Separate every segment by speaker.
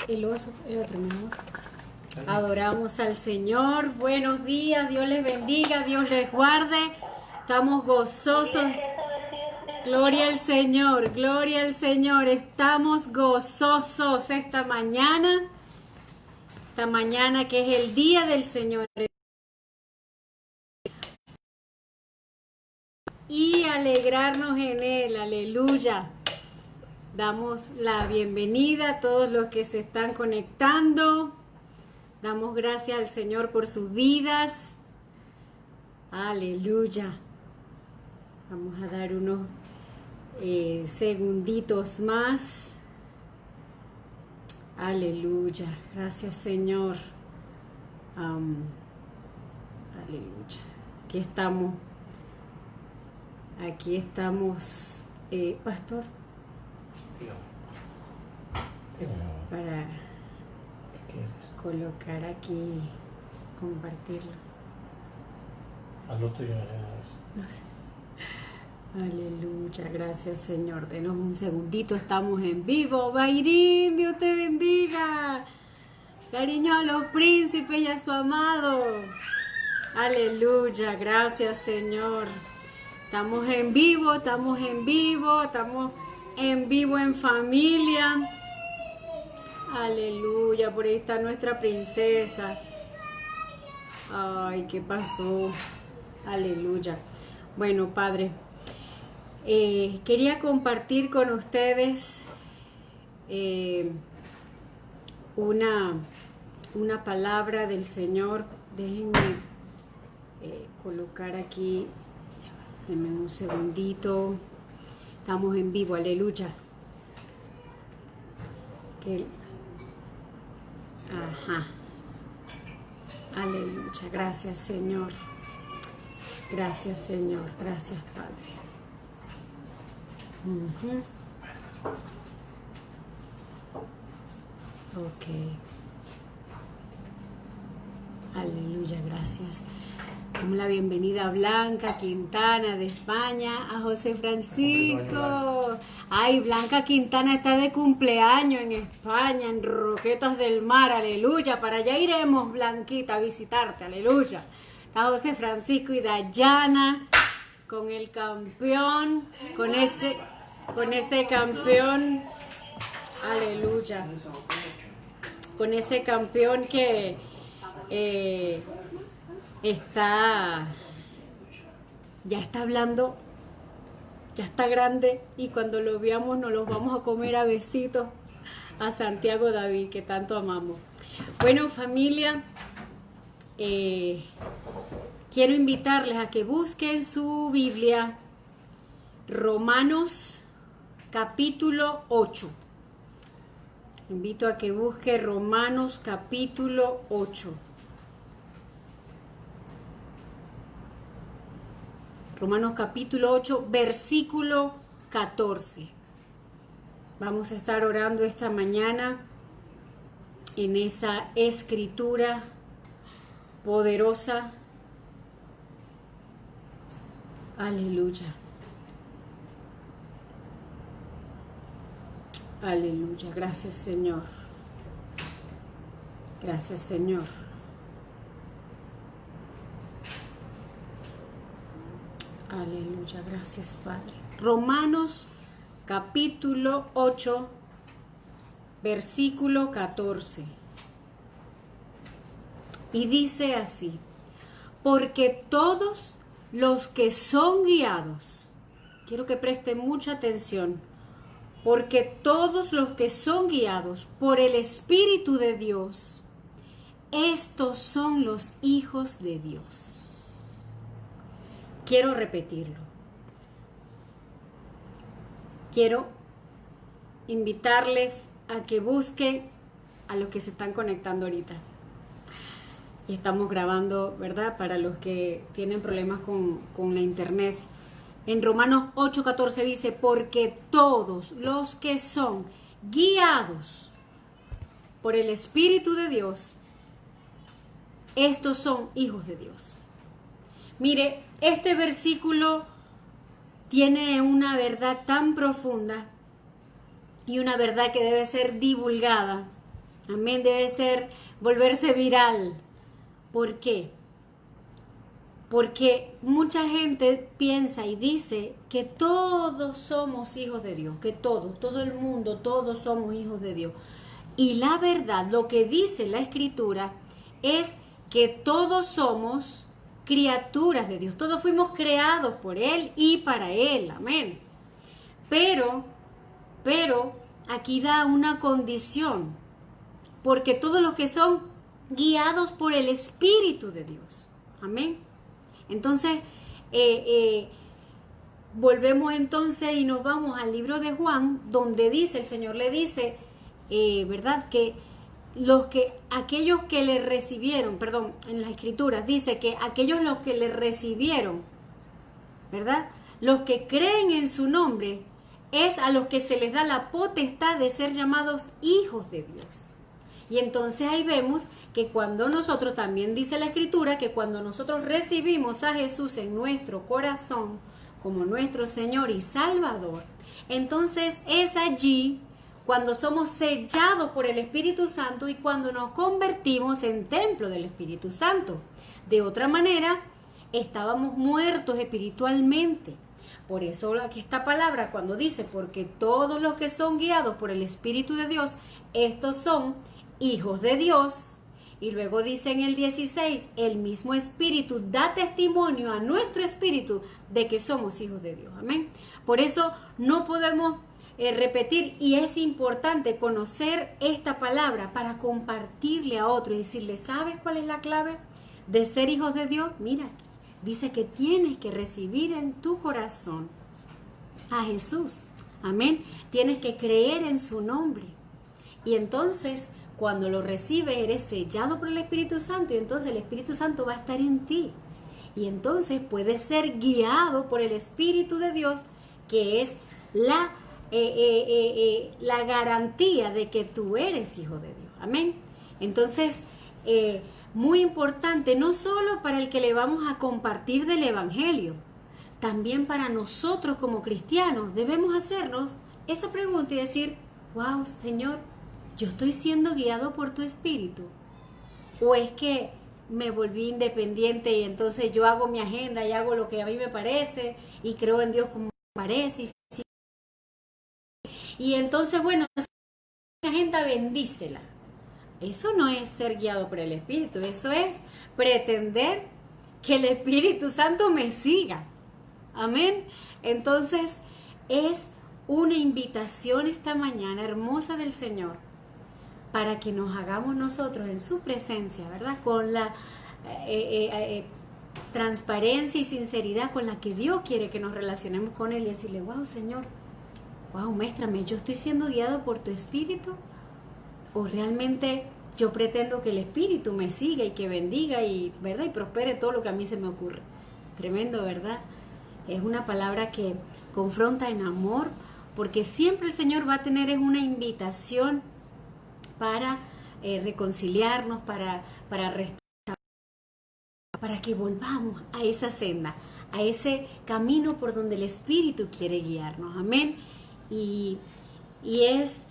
Speaker 1: El oso, el otro mejor. Adoramos al Señor. Buenos días, Dios les bendiga, Dios les guarde. Estamos gozosos. Gloria al Señor, gloria al Señor. Estamos gozosos esta mañana que es el día del Señor. Y alegrarnos en Él, aleluya. Damos la bienvenida a todos los que se están conectando. Damos gracias al Señor por sus vidas. Aleluya. Vamos a dar unos segunditos más. Aleluya. Gracias, Señor. Aleluya. Aquí estamos. Pastor. Para colocar aquí, compartirlo.
Speaker 2: Hazlo tuyo.
Speaker 1: No sé. Aleluya, gracias Señor. Denos un segundito, estamos en vivo. Bayrín, Dios te bendiga. Cariño a los príncipes y a su amado. Aleluya, gracias Señor. Estamos en vivo en familia. Aleluya, por ahí está nuestra princesa. Ay, ¿qué pasó? Aleluya. Bueno, Padre, quería compartir con ustedes una palabra del Señor. Déjenme colocar aquí. Denme un segundito. Estamos en vivo, aleluya. Ajá. Aleluya. Gracias, Señor. Gracias, Señor. Gracias, Padre. Ok. Aleluya, gracias. Damos la bienvenida a Blanca Quintana de España, a José Francisco. Ay, Blanca Quintana está de cumpleaños en España, en Roquetas del Mar, aleluya. Para allá iremos, Blanquita, a visitarte, aleluya. Está José Francisco y Dayana con el campeón, con ese campeón, aleluya. Con ese campeón que ya está hablando, ya está grande, y cuando lo veamos nos los vamos a comer a besitos a Santiago David, que tanto amamos. Bueno, familia, quiero invitarles a que busquen su Biblia, Romanos capítulo 8. Invito a que busque Romanos capítulo 8. Romanos capítulo 8, versículo 14. Vamos a estar orando esta mañana en esa escritura poderosa. Aleluya. Aleluya. Gracias, Señor. Gracias, Señor. Aleluya, gracias Padre. Romanos capítulo 8, versículo 14. Y dice así: porque todos los que son guiados, quiero que presten mucha atención, porque todos los que son guiados por el Espíritu de Dios, estos son los hijos de Dios. Quiero repetirlo. Quiero invitarles a que busquen a los que se están conectando ahorita. Y estamos grabando, ¿verdad? Para los que tienen problemas con la internet. En Romanos 8:14 dice: porque todos los que son guiados por el Espíritu de Dios, estos son hijos de Dios. Mire, este versículo tiene una verdad tan profunda y una verdad que debe ser divulgada Amén, debe ser, volverse viral. ¿Por qué? Porque mucha gente piensa y dice que todos somos hijos de Dios, que todo el mundo, todos somos hijos de Dios. Y la verdad, lo que dice la Escritura es que todos somos criaturas de Dios, todos fuimos creados por Él y para Él, amén. Pero aquí da una condición, porque todos los que son guiados por el Espíritu de Dios, amén. Entonces, volvemos entonces y nos vamos al libro de Juan, donde dice, el Señor le dice, ¿verdad? Que aquellos que le recibieron, perdón, en las Escrituras dice que aquellos los que le recibieron, ¿verdad? Los que creen en su nombre, es a los que se les da la potestad de ser llamados hijos de Dios. Y entonces ahí vemos que cuando nosotros, también dice la Escritura, que cuando nosotros recibimos a Jesús en nuestro corazón como nuestro Señor y Salvador, entonces es allí cuando somos sellados por el Espíritu Santo y cuando nos convertimos en templo del Espíritu Santo. De otra manera, estábamos muertos espiritualmente. Por eso aquí esta palabra cuando dice, porque todos los que son guiados por el Espíritu de Dios, estos son hijos de Dios. Y luego dice en el 16, el mismo Espíritu da testimonio a nuestro espíritu de que somos hijos de Dios. Amén. Por eso no podemos repetir, y es importante conocer esta palabra para compartirle a otro y decirle, ¿sabes cuál es la clave de ser hijos de Dios? Mira, dice que tienes que recibir en tu corazón a Jesús. Amén. Tienes que creer en su nombre. Y entonces, cuando lo recibes, eres sellado por el Espíritu Santo y entonces el Espíritu Santo va a estar en ti. Y entonces puedes ser guiado por el Espíritu de Dios, que es la garantía de que tú eres hijo de Dios. Amén. Entonces, muy importante, no solo para el que le vamos a compartir del Evangelio, también para nosotros como cristianos debemos hacernos esa pregunta y decir, wow, Señor, ¿yo estoy siendo guiado por tu Espíritu? ¿O es que me volví independiente y entonces yo hago mi agenda y hago lo que a mí me parece y creo en Dios como me parece? Y entonces, bueno, mi agenda bendícela. Eso no es ser guiado por el Espíritu, eso es pretender que el Espíritu Santo me siga. Amén. Entonces, es una invitación esta mañana hermosa del Señor para que nos hagamos nosotros en su presencia, ¿verdad? Con la transparencia y sinceridad con la que Dios quiere que nos relacionemos con Él y decirle, wow, Señor, wow, muéstrame, ¿yo estoy siendo guiado por tu Espíritu? ¿O realmente yo pretendo que el Espíritu me siga y que bendiga y, ¿verdad? Y prospere todo lo que a mí se me ocurre? Tremendo, ¿verdad? Es una palabra que confronta en amor, porque siempre el Señor va a tener es una invitación para reconciliarnos, para restaurar, para que volvamos a esa senda, a ese camino por donde el Espíritu quiere guiarnos. Amén. Y es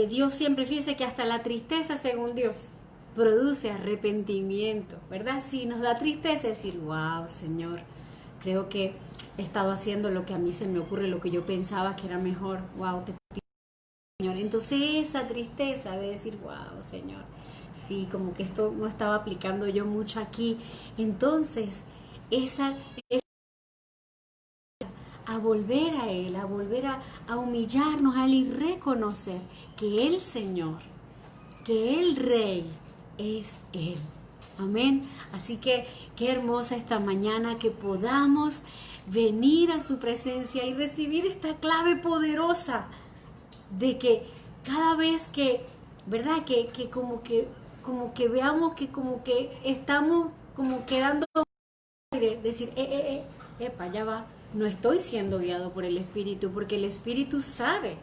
Speaker 1: Dios siempre, fíjese que hasta la tristeza, según Dios, produce arrepentimiento, ¿verdad? Si nos da tristeza decir, wow, Señor, creo que he estado haciendo lo que a mí se me ocurre, lo que yo pensaba que era mejor. Wow, te pido, Señor. Entonces esa tristeza de decir, wow, Señor, sí, como que esto no estaba aplicando yo mucho aquí. Entonces, esa a volver a Él, a volver a humillarnos a Él y reconocer que el Señor, que el Rey es Él. Amén. Así que qué hermosa esta mañana que podamos venir a su presencia y recibir esta clave poderosa de que cada vez que, ¿verdad? Que como que veamos que como que estamos como quedando aire, decir, allá va. No estoy siendo guiado por el Espíritu, porque el Espíritu sabe.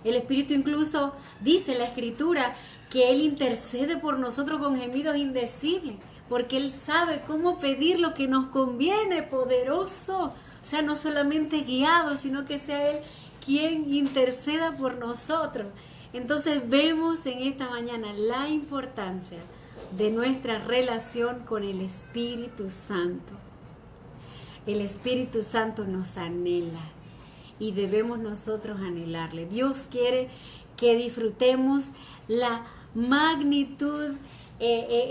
Speaker 1: El Espíritu incluso dice la Escritura que Él intercede por nosotros con gemidos indecibles, porque Él sabe cómo pedir lo que nos conviene, poderoso. O sea, no solamente guiado, sino que sea Él quien interceda por nosotros. Entonces vemos en esta mañana la importancia de nuestra relación con el Espíritu Santo. El Espíritu Santo nos anhela y debemos nosotros anhelarle. Dios quiere que disfrutemos la magnitud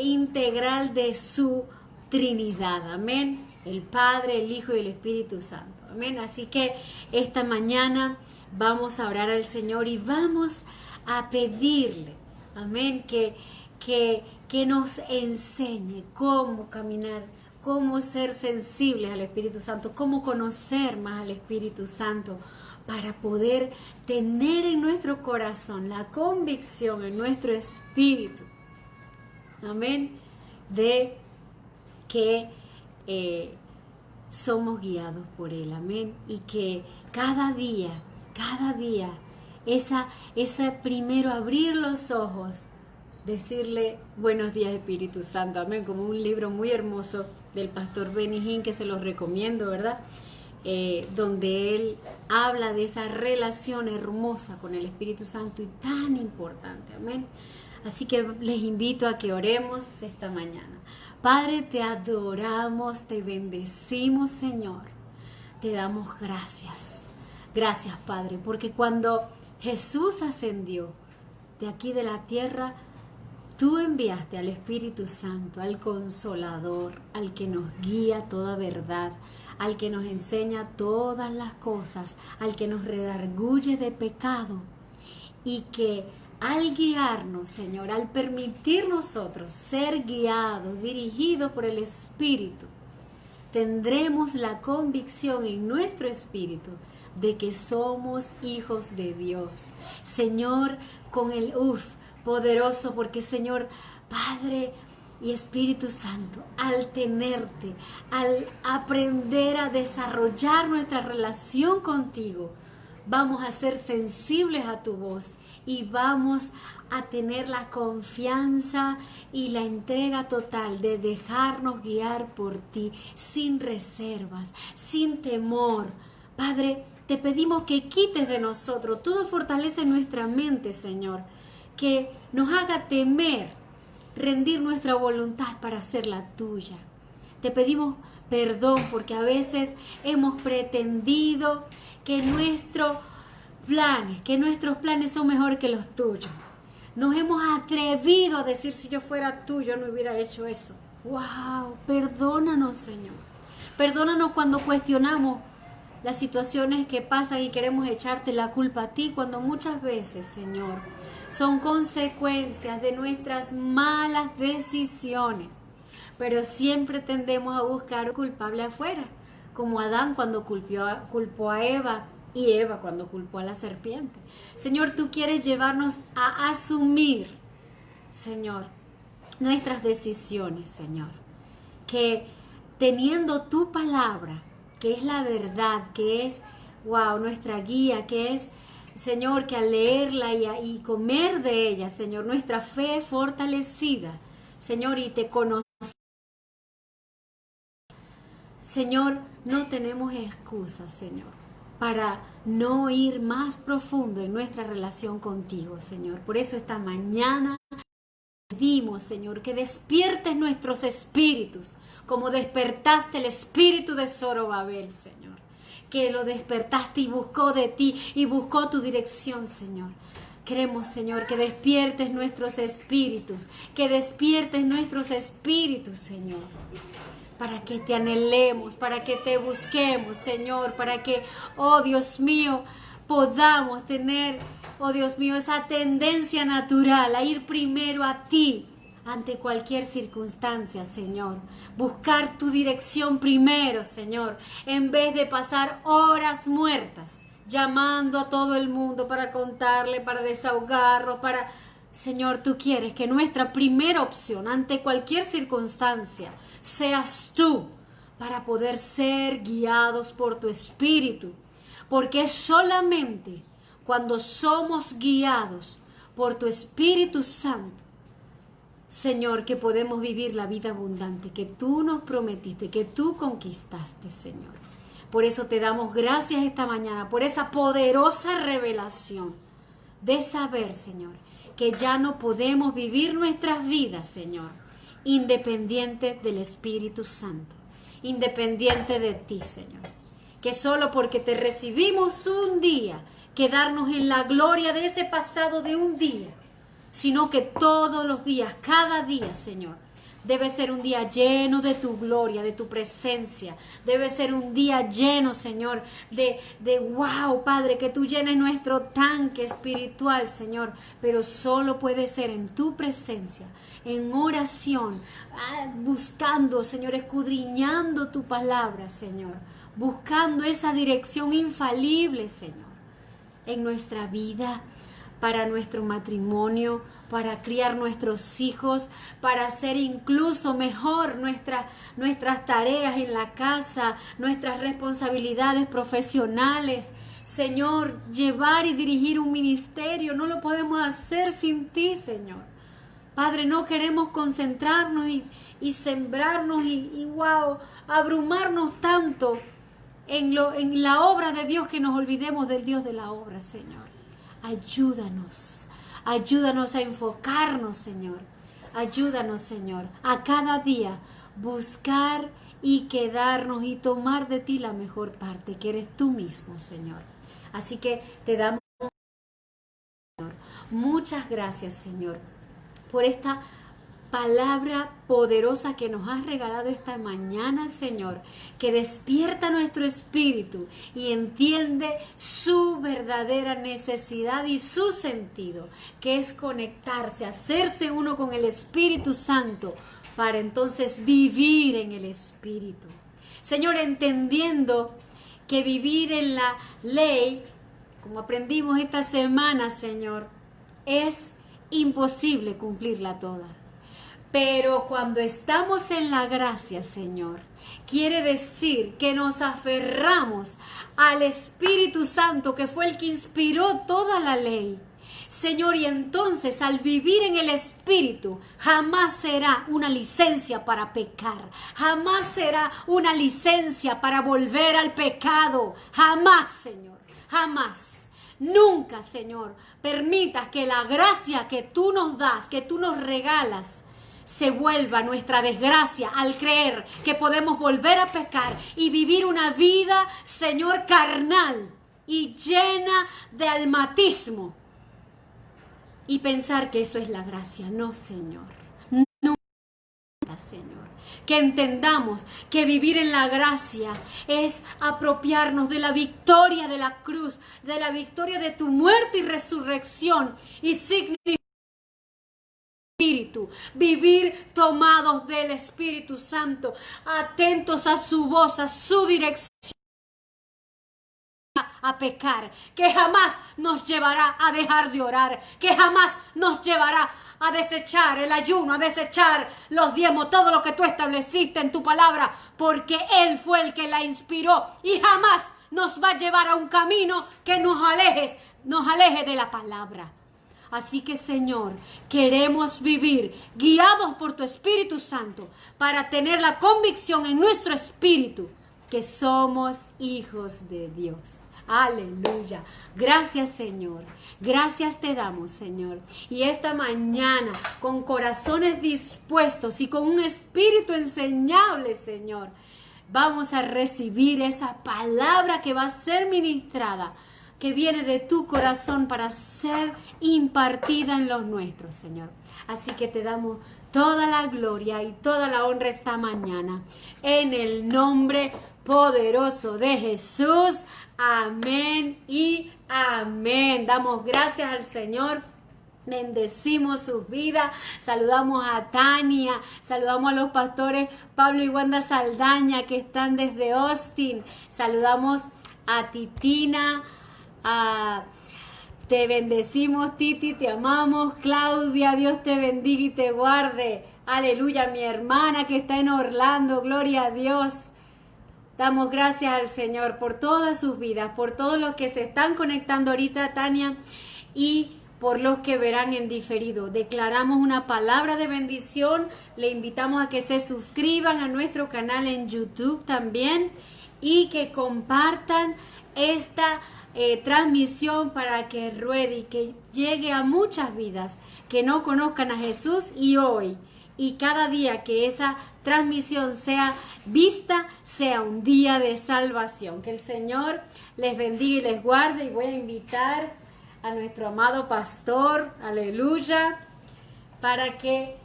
Speaker 1: integral de su Trinidad. Amén. El Padre, el Hijo y el Espíritu Santo. Amén. Así que esta mañana vamos a orar al Señor y vamos a pedirle, amén, que nos enseñe cómo caminar, cómo ser sensibles al Espíritu Santo, cómo conocer más al Espíritu Santo, para poder tener en nuestro corazón la convicción, en nuestro espíritu, amén, de que somos guiados por Él, amén, y que cada día, esa primero abrir los ojos, decirle buenos días Espíritu Santo, amén, como un libro muy hermoso del pastor Benny Hinn, que se los recomiendo, ¿verdad? Donde él habla de esa relación hermosa con el Espíritu Santo y tan importante, amén. Así que les invito a que oremos esta mañana. Padre, te adoramos, te bendecimos, Señor, te damos gracias. Gracias, Padre, porque cuando Jesús ascendió de aquí de la tierra, tú enviaste al Espíritu Santo, al Consolador, al que nos guía toda verdad, al que nos enseña todas las cosas, al que nos redarguye de pecado, y que al guiarnos, Señor, al permitir nosotros ser guiados, dirigidos por el Espíritu, tendremos la convicción en nuestro espíritu de que somos hijos de Dios. Señor, con el poderoso, porque Señor, Padre y Espíritu Santo, al tenerte, al aprender a desarrollar nuestra relación contigo, vamos a ser sensibles a tu voz y vamos a tener la confianza y la entrega total de dejarnos guiar por ti, sin reservas, sin temor. Padre, te pedimos que quites de nosotros toda fortaleza en nuestra mente, Señor, que nos haga temer, rendir nuestra voluntad para hacer la tuya. Te pedimos perdón porque a veces hemos pretendido que nuestros planes son mejor que los tuyos. Nos hemos atrevido a decir, si yo fuera tú, yo no hubiera hecho eso. ¡Wow! Perdónanos, Señor. Perdónanos cuando cuestionamos las situaciones que pasan y queremos echarte la culpa a ti, cuando muchas veces, Señor, son consecuencias de nuestras malas decisiones. Pero siempre tendemos a buscar culpable afuera, como Adán cuando culpó a Eva y Eva cuando culpó a la serpiente. Señor, tú quieres llevarnos a asumir, Señor, nuestras decisiones, Señor. Que teniendo tu palabra, que es la verdad, que es, nuestra guía, que es, Señor, que al leerla y comer de ella, Señor, nuestra fe es fortalecida, Señor, y te conocemos. Señor, no tenemos excusas, Señor, para no ir más profundo en nuestra relación contigo, Señor. Por eso esta mañana pedimos, Señor, que despiertes nuestros espíritus, como despertaste el espíritu de Zorobabel, Señor, que lo despertaste y buscó de ti y buscó tu dirección, Señor. Queremos, Señor, que despiertes nuestros espíritus, Señor, para que te anhelemos, para que te busquemos, Señor, para que, oh Dios mío, podamos tener, oh Dios mío, esa tendencia natural a ir primero a ti ante cualquier circunstancia, Señor. Buscar tu dirección primero, Señor, en vez de pasar horas muertas llamando a todo el mundo para contarle, para desahogarlo, para... Señor, tú quieres que nuestra primera opción ante cualquier circunstancia seas tú, para poder ser guiados por tu Espíritu. Porque es solamente cuando somos guiados por tu Espíritu Santo, Señor, que podemos vivir la vida abundante que tú nos prometiste, que tú conquistaste, Señor. Por eso te damos gracias esta mañana, por esa poderosa revelación de saber, Señor, que ya no podemos vivir nuestras vidas, Señor, independiente del Espíritu Santo, independiente de ti, Señor. Que solo porque te recibimos un día, quedarnos en la gloria de ese pasado de un día, sino que todos los días, cada día, Señor, debe ser un día lleno de tu gloria, de tu presencia. Debe ser un día lleno, Señor, de wow, Padre, que tú llenes nuestro tanque espiritual, Señor. Pero solo puede ser en tu presencia, en oración, buscando, Señor, escudriñando tu palabra, Señor. Buscando esa dirección infalible, Señor, en nuestra vida, para nuestro matrimonio, para criar nuestros hijos, para hacer incluso mejor nuestras tareas en la casa, nuestras responsabilidades profesionales. Señor, llevar y dirigir un ministerio no lo podemos hacer sin ti, Señor. Padre, no queremos concentrarnos y sembrarnos y wow, abrumarnos tanto en la obra de Dios que nos olvidemos del Dios de la obra, Señor. Ayúdanos a enfocarnos, Señor. Ayúdanos, Señor, a cada día buscar y quedarnos y tomar de ti la mejor parte, que eres tú mismo, Señor. Así que te damos, Señor, muchas gracias, Señor, por esta palabra poderosa que nos has regalado esta mañana, Señor, que despierta nuestro espíritu y entiende su verdadera necesidad y su sentido, que es conectarse, hacerse uno con el Espíritu Santo, para entonces vivir en el Espíritu. Señor, entendiendo que vivir en la ley, como aprendimos esta semana, Señor, es imposible cumplirla toda. Pero cuando estamos en la gracia, Señor, quiere decir que nos aferramos al Espíritu Santo, que fue el que inspiró toda la ley. Señor, y entonces al vivir en el Espíritu, jamás será una licencia para pecar, jamás será una licencia para volver al pecado, jamás, Señor, jamás. Nunca, Señor, permitas que la gracia que tú nos das, que tú nos regalas, se vuelva nuestra desgracia al creer que podemos volver a pecar y vivir una vida, Señor, carnal y llena de almatismo y pensar que eso es la gracia. No, Señor. No, Señor. Que entendamos que vivir en la gracia es apropiarnos de la victoria de la cruz, de la victoria de tu muerte y resurrección, y significa Espíritu, vivir tomados del Espíritu Santo, atentos a su voz, a su dirección, a pecar, que jamás nos llevará a dejar de orar, que jamás nos llevará a desechar el ayuno, a desechar los diezmos, todo lo que tú estableciste en tu palabra, porque Él fue el que la inspiró, y jamás nos va a llevar a un camino que nos aleje de la palabra. Así que, Señor, queremos vivir guiados por tu Espíritu Santo para tener la convicción en nuestro espíritu que somos hijos de Dios. Aleluya. Gracias, Señor. Gracias te damos, Señor. Y esta mañana, con corazones dispuestos y con un espíritu enseñable, Señor, vamos a recibir esa palabra que va a ser ministrada, que viene de tu corazón para ser impartida en los nuestros, Señor. Así que te damos toda la gloria y toda la honra esta mañana. En el nombre poderoso de Jesús. Amén y amén. Damos gracias al Señor. Bendecimos sus vidas, saludamos a Tania, saludamos a los pastores Pablo y Wanda Saldaña que están desde Austin, saludamos a Titina, te bendecimos, Titi, te amamos. Claudia, Dios te bendiga y te guarde. Aleluya, mi hermana que está en Orlando, gloria a Dios. Damos gracias al Señor por todas sus vidas, por todos los que se están conectando ahorita, Tania, y por los que verán en diferido. Declaramos una palabra de bendición. Le invitamos a que se suscriban a nuestro canal en YouTube también y que compartan transmisión para que ruede y que llegue a muchas vidas que no conozcan a Jesús, y hoy y cada día que esa transmisión sea vista, sea un día de salvación. Que el Señor les bendiga y les guarde, y voy a invitar a nuestro amado pastor, aleluya, para que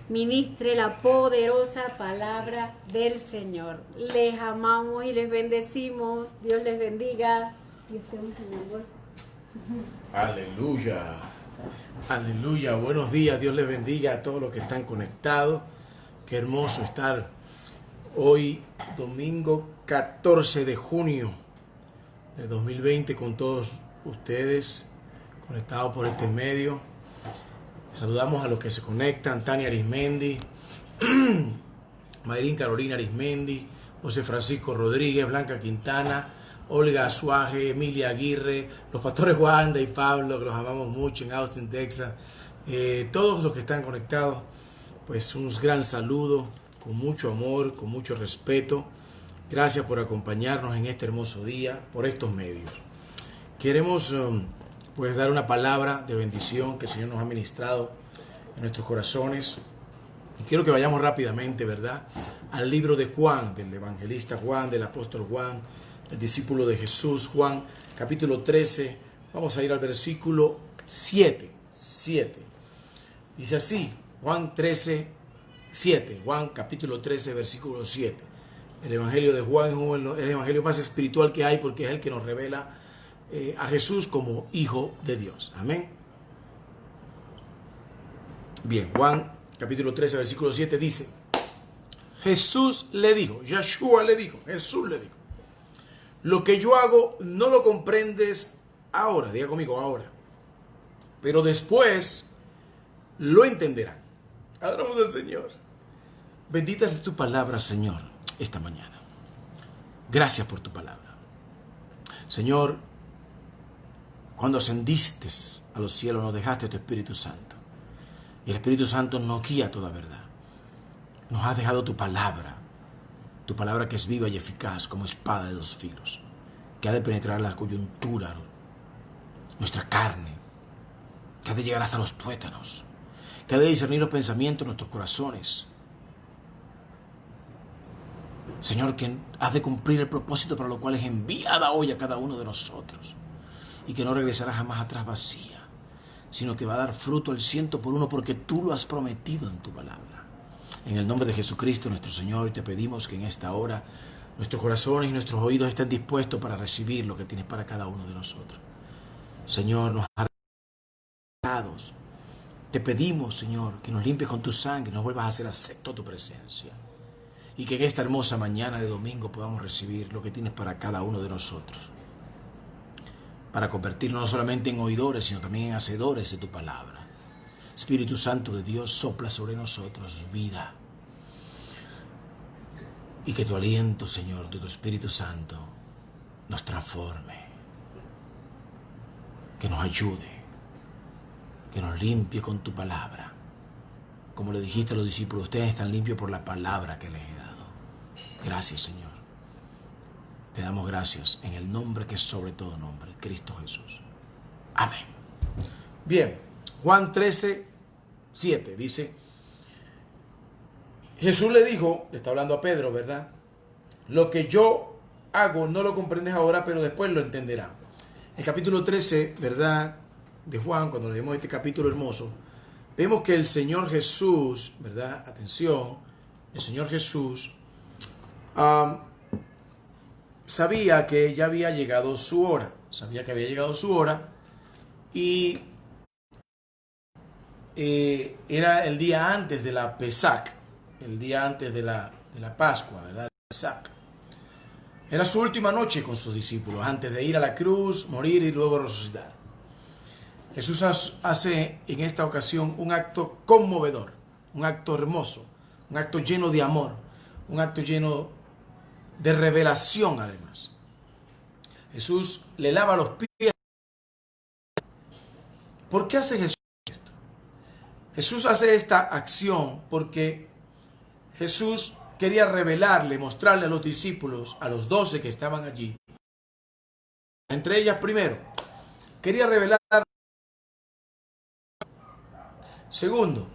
Speaker 1: ministre la poderosa palabra del Señor. Les amamos y les bendecimos. Dios les bendiga. Y usted, Señor.
Speaker 3: Aleluya. Aleluya. Buenos días. Dios les bendiga a todos los que están conectados. Qué hermoso estar hoy, domingo 14 de junio de 2020, con todos ustedes conectados por este medio. Saludamos a los que se conectan: Tania Arismendi, Mayrín Carolina Arismendi, José Francisco Rodríguez, Blanca Quintana, Olga Azuaje, Emilia Aguirre, los pastores Wanda y Pablo, que los amamos mucho en Austin, Texas. Todos los que están conectados, pues un gran saludo, con mucho amor, con mucho respeto. Gracias por acompañarnos en este hermoso día por estos medios. Queremos pues dar una palabra de bendición que el Señor nos ha ministrado en nuestros corazones. Y quiero que vayamos rápidamente, ¿verdad?, al libro de Juan, del evangelista Juan, del apóstol Juan, el discípulo de Jesús, Juan, capítulo 13. Vamos a ir al versículo 7. Dice así, Juan 13, 7. Juan, capítulo 13, versículo 7. El evangelio de Juan es el evangelio más espiritual que hay, porque es el que nos revela a Jesús como Hijo de Dios. Amén. Bien, Juan capítulo 13, versículo 7 dice: Jesús le dijo, Yeshua le dijo, Jesús le dijo: lo que yo hago no lo comprendes ahora, diga conmigo, ahora, pero después lo entenderán. Adoramos al Señor. Bendita es tu palabra, Señor, esta mañana. Gracias por tu palabra. Señor, cuando ascendiste a los cielos, nos dejaste tu Espíritu Santo. Y el Espíritu Santo nos guía toda verdad. Nos has dejado tu palabra que es viva y eficaz como espada de dos filos, que ha de penetrar la coyuntura, nuestra carne, que ha de llegar hasta los tuétanos, que ha de discernir los pensamientos de nuestros corazones. Señor, que has de cumplir el propósito para lo cual es enviada hoy a cada uno de nosotros, y que no regresará jamás atrás vacía, sino que va a dar fruto al 100 por 1, porque tú lo has prometido en tu palabra. En el nombre de Jesucristo nuestro Señor, te pedimos que en esta hora nuestros corazones y nuestros oídos estén dispuestos para recibir lo que tienes para cada uno de nosotros. Señor, nos arreglamos. Te pedimos, Señor, que nos limpies con tu sangre, nos vuelvas a hacer acepto tu presencia, y que en esta hermosa mañana de domingo podamos recibir lo que tienes para cada uno de nosotros, para convertirnos no solamente en oidores, sino también en hacedores de tu palabra. Espíritu Santo de Dios, sopla sobre nosotros vida, y que tu aliento, Señor, de tu Espíritu Santo nos transforme, que nos ayude, que nos limpie con tu palabra. Como le dijiste a los discípulos, ustedes están limpios por la palabra que les he dado. Gracias, Señor. Te damos gracias en el nombre que es sobre todo nombre, Cristo Jesús. Amén. Bien, Juan 13, 7 dice: Jesús le dijo, le está hablando a Pedro, ¿verdad? Lo que yo hago no lo comprendes ahora, pero después lo entenderás. En el capítulo 13, ¿verdad?, de Juan, cuando leemos este capítulo hermoso, vemos que el Señor Jesús, ¿verdad? Atención, el Señor Jesús sabía que ya había llegado su hora. Y era el día antes de la Pesach, el día antes de la Pascua, ¿verdad? Pesach. Era su última noche con sus discípulos, antes de ir a la cruz, morir y luego resucitar. Jesús hace en esta ocasión un acto conmovedor, un acto hermoso, un acto lleno de amor, un acto lleno de revelación además. Jesús le lava los pies. ¿Por qué hace Jesús esto? Jesús hace esta acción porque Jesús quería revelarle, mostrarle a los discípulos, a los 12 que estaban allí, Entre ellas, primero, quería revelar. Segundo,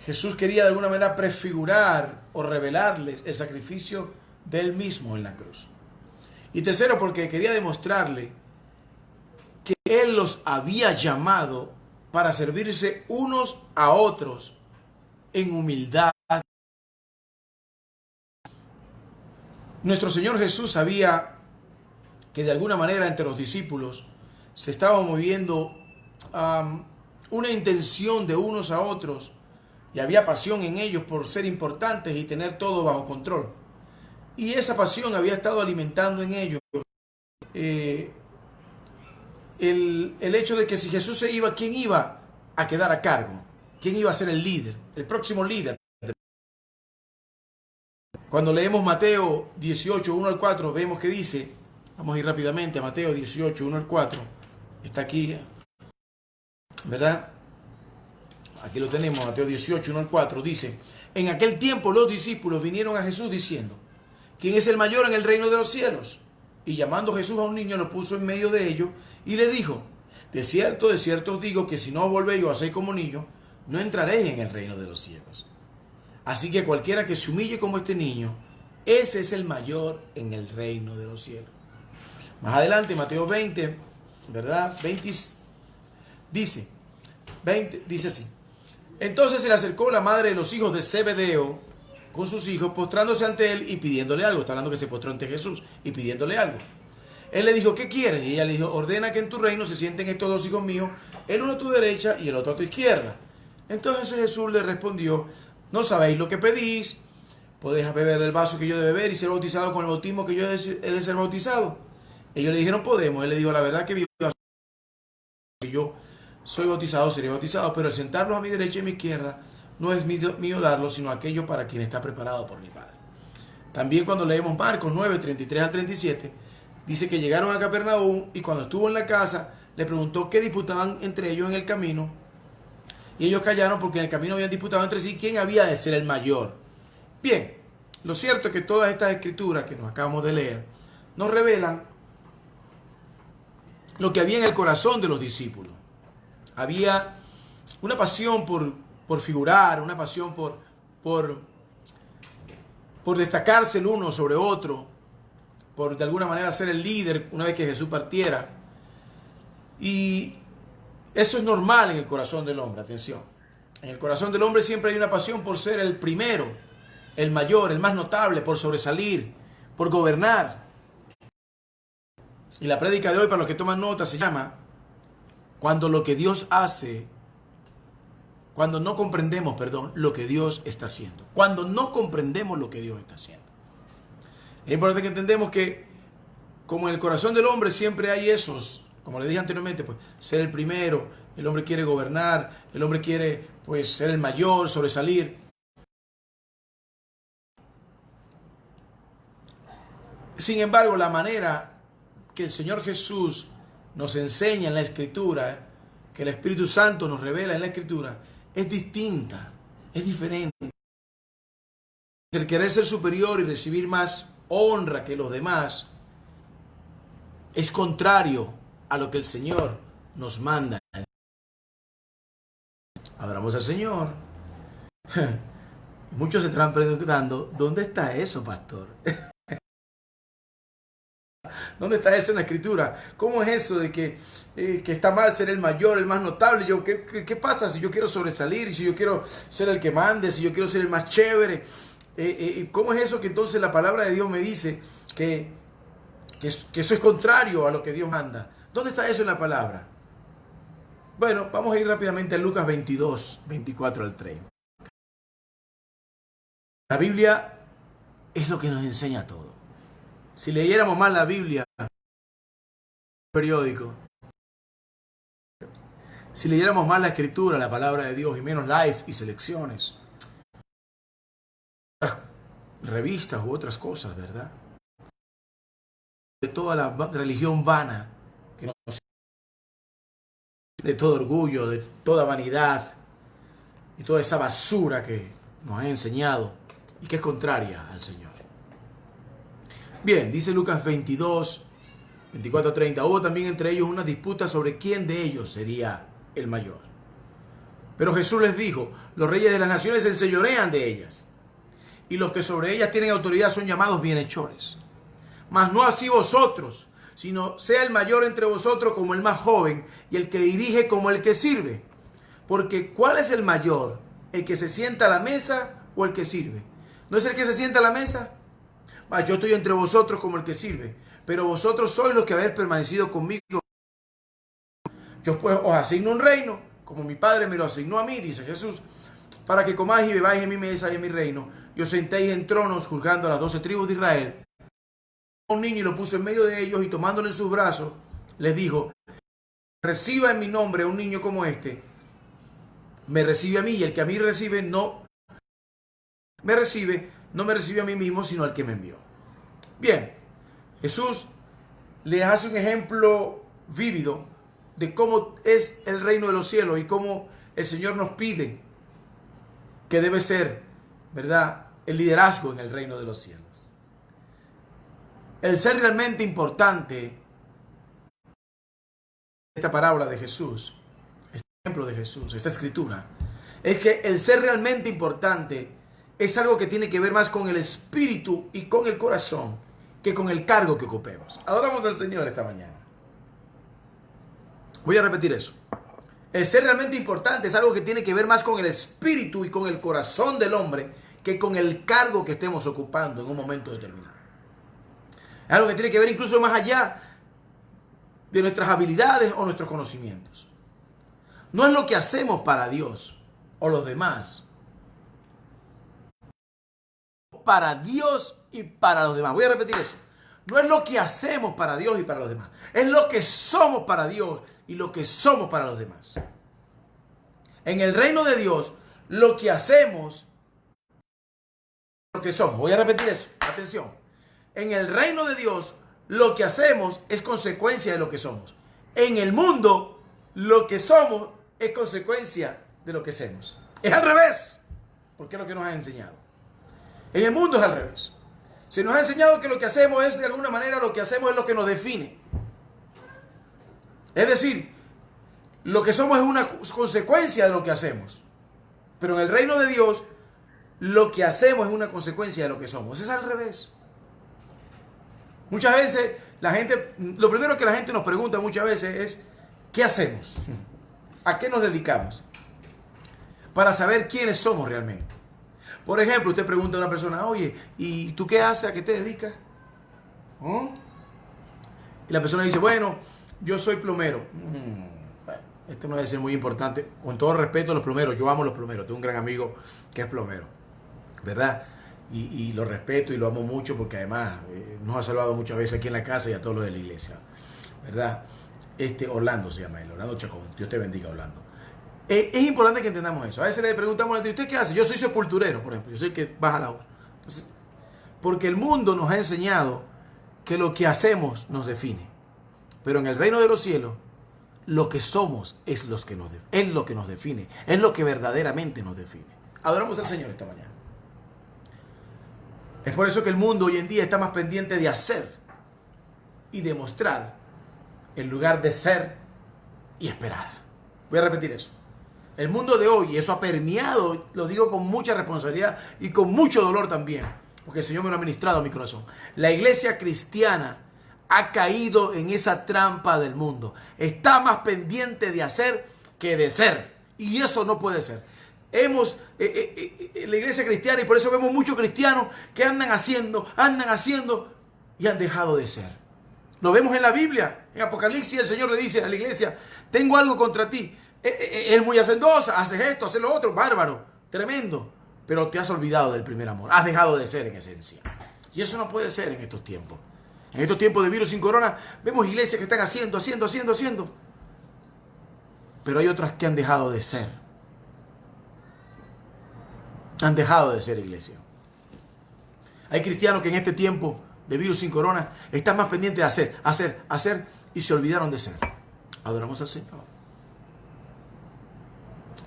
Speaker 3: Jesús quería de alguna manera prefigurar o revelarles el sacrificio de Él mismo en la cruz. Y tercero, porque quería demostrarle que Él los había llamado para servirse unos a otros en humildad. Nuestro Señor Jesús sabía que de alguna manera entre los discípulos se estaba moviendo una intención de unos a otros, y había pasión en ellos por ser importantes y tener todo bajo control. Y esa pasión había estado alimentando en ellos el hecho de que si Jesús se iba, ¿quién iba a quedar a cargo? ¿Quién iba a ser el líder? El próximo líder. Cuando leemos Mateo 18, 1 al 4, vemos que dice, vamos a ir rápidamente a Mateo 18, 1 al 4, está aquí, ¿verdad? Aquí lo tenemos, Mateo 18, 1 al 4, dice, en aquel tiempo los discípulos vinieron a Jesús diciendo, ¿quién es el mayor en el reino de los cielos? Y llamando Jesús a un niño, lo puso en medio de ellos y le dijo, de cierto os digo que si no volvéis a ser como niños, no entraréis en el reino de los cielos. Así que cualquiera que se humille como este niño, ese es el mayor en el reino de los cielos. Más adelante, Mateo 20, ¿verdad? 20, dice así. Entonces se le acercó la madre de los hijos de Zebedeo con sus hijos, postrándose ante él y pidiéndole algo. Está hablando que se postró ante Jesús y pidiéndole algo. Él le dijo, ¿qué quieres? Y ella le dijo, ordena que en tu reino se sienten estos dos hijos míos, el uno a tu derecha y el otro a tu izquierda. Entonces Jesús le respondió, no sabéis lo que pedís, podéis beber del vaso que yo he de beber y ser bautizado con el bautismo que yo he de ser bautizado. Ellos le dijeron, podemos. Él le dijo, la verdad que yo soy bautizado, seré bautizado, pero el sentarlos a mi derecha y a mi izquierda no es mío darlo, sino aquello para quien está preparado por mi Padre. También cuando leemos Marcos 9, 33 al 37, dice que llegaron a Capernaum y cuando estuvo en la casa, le preguntó qué disputaban entre ellos en el camino. Y ellos callaron porque en el camino habían disputado entre sí quién había de ser el mayor. Bien, lo cierto es que todas estas escrituras que nos acabamos de leer nos revelan lo que había en el corazón de los discípulos. Había una pasión por figurar, una pasión por destacarse el uno sobre otro, por de alguna manera ser el líder una vez que Jesús partiera. Y eso es normal en el corazón del hombre, atención. En el corazón del hombre siempre hay una pasión por ser el primero, el mayor, el más notable, por sobresalir, por gobernar. Y la prédica de hoy, para los que toman nota, se llama Cuando lo que Dios hace, cuando no comprendemos, lo que Dios está haciendo. Cuando no comprendemos lo que Dios está haciendo. Es importante que entendemos que, como en el corazón del hombre siempre hay esos, como le dije anteriormente, pues ser el primero, el hombre quiere gobernar, el hombre quiere pues ser el mayor, sobresalir. Sin embargo, la manera que el Señor Jesús nos enseña en la Escritura, que el Espíritu Santo nos revela en la Escritura, es distinta, es diferente. El querer ser superior y recibir más honra que los demás es contrario a lo que el Señor nos manda. Adoramos al Señor. Muchos se estarán preguntando, ¿dónde está eso, pastor? ¿Dónde está eso en la Escritura? ¿Cómo es eso de que está mal ser el mayor, el más notable? ¿Qué pasa si yo quiero sobresalir? Si yo quiero ser el que mande, si yo quiero ser el más chévere. ¿Cómo es eso que entonces la palabra de Dios me dice que eso es contrario a lo que Dios manda? ¿Dónde está eso en la palabra? Bueno, vamos a ir rápidamente a Lucas 22, 24 al 30. La Biblia es lo que nos enseña todo. Si leyéramos más la Biblia, periódico, si leyéramos más la Escritura, la palabra de Dios, y menos Life y selecciones, revistas u otras cosas, ¿verdad? De toda la religión vana, de todo orgullo, de toda vanidad y toda esa basura que nos ha enseñado y que es contraria al Señor. Bien, dice Lucas 22, 24:30. Hubo también entre ellos una disputa sobre quién de ellos sería el mayor. Pero Jesús les dijo: los reyes de las naciones se enseñorean de ellas, y los que sobre ellas tienen autoridad son llamados bienhechores. Mas no así vosotros, sino sea el mayor entre vosotros como el más joven, y el que dirige como el que sirve. Porque ¿cuál es el mayor? ¿El que se sienta a la mesa o el que sirve? ¿No es el que se sienta a la mesa? Mas yo estoy entre vosotros como el que sirve. Pero vosotros sois los que habéis permanecido conmigo. Yo pues os asigno un reino, como mi Padre me lo asignó a mí, dice Jesús, para que comáis y bebáis en mi mesa y en mi reino, y os sentéis en tronos juzgando a las 12 tribus de Israel. Un niño y lo puso en medio de ellos, y tomándolo en sus brazos, les dijo: reciba en mi nombre a un niño como este, me recibe a mí, y el que a mí recibe no me recibe a mí mismo, sino al que me envió. Bien, Jesús les hace un ejemplo vívido de cómo es el reino de los cielos y cómo el Señor nos pide que debe ser, ¿verdad?, el liderazgo en el reino de los cielos. El ser realmente importante, esta parábola de Jesús, este ejemplo de Jesús, esta escritura, es que el ser realmente importante es algo que tiene que ver más con el espíritu y con el corazón que con el cargo que ocupemos. Adoramos al Señor esta mañana. Voy a repetir eso. El ser realmente importante es algo que tiene que ver más con el espíritu y con el corazón del hombre que con el cargo que estemos ocupando en un momento determinado. Es algo que tiene que ver incluso más allá de nuestras habilidades o nuestros conocimientos. No es lo que hacemos para Dios o los demás. Para Dios y para los demás. Voy a repetir eso. No es lo que hacemos para Dios y para los demás. Es lo que somos para Dios y lo que somos para los demás. En el reino de Dios, lo que hacemos, lo que somos. Voy a repetir eso. Atención. En el reino de Dios, lo que hacemos es consecuencia de lo que somos. En el mundo, lo que somos es consecuencia de lo que hacemos. Es al revés. Porque es lo que nos han enseñado. En el mundo es al revés. Se nos ha enseñado que lo que hacemos es, de alguna manera, lo que hacemos es lo que nos define. Es decir, lo que somos es una consecuencia de lo que hacemos. Pero en el reino de Dios, lo que hacemos es una consecuencia de lo que somos. Es al revés. Muchas veces, lo primero que la gente nos pregunta muchas veces es: ¿qué hacemos? ¿A qué nos dedicamos? Para saber quiénes somos realmente. Por ejemplo, usted pregunta a una persona: oye, ¿y tú qué haces? ¿A qué te dedicas? Y la persona dice: bueno, yo soy plomero. Bueno, esto no debe ser muy importante. Con todo respeto a los plomeros, yo amo los plomeros. Tengo un gran amigo que es plomero, ¿verdad? Y lo respeto y lo amo mucho porque además nos ha salvado muchas veces aquí en la casa y a todos los de la iglesia, ¿verdad? Orlando se llama él, Orlando Chacón. Dios te bendiga, Orlando. Es importante que entendamos eso. A veces le preguntamos a la gente: ¿usted qué hace? Yo soy sepulturero, por ejemplo. Yo soy el que baja la obra. Entonces, porque el mundo nos ha enseñado que lo que hacemos nos define. Pero en el reino de los cielos, lo que somos es lo que nos define. Es lo que verdaderamente nos define. Adoramos al Señor esta mañana. Es por eso que el mundo hoy en día está más pendiente de hacer y demostrar en lugar de ser y esperar. Voy a repetir eso. El mundo de hoy, y eso ha permeado, lo digo con mucha responsabilidad y con mucho dolor también, porque el Señor me lo ha ministrado a mi corazón. La iglesia cristiana ha caído en esa trampa del mundo. Está más pendiente de hacer que de ser. Y eso no puede ser. La iglesia cristiana, y por eso vemos muchos cristianos que andan haciendo y han dejado de ser. Lo vemos en la Biblia. En Apocalipsis el Señor le dice a la iglesia: tengo algo contra ti. Es muy hacendosa, haces esto, haces lo otro, bárbaro, tremendo. Pero te has olvidado del primer amor. Has dejado de ser en esencia. Y eso no puede ser en estos tiempos. En estos tiempos de virus sin corona, vemos iglesias que están haciendo. Pero hay otras que han dejado de ser. Han dejado de ser iglesia. Hay cristianos que en este tiempo de virus sin corona están más pendientes de hacer y se olvidaron de ser. Adoramos al Señor.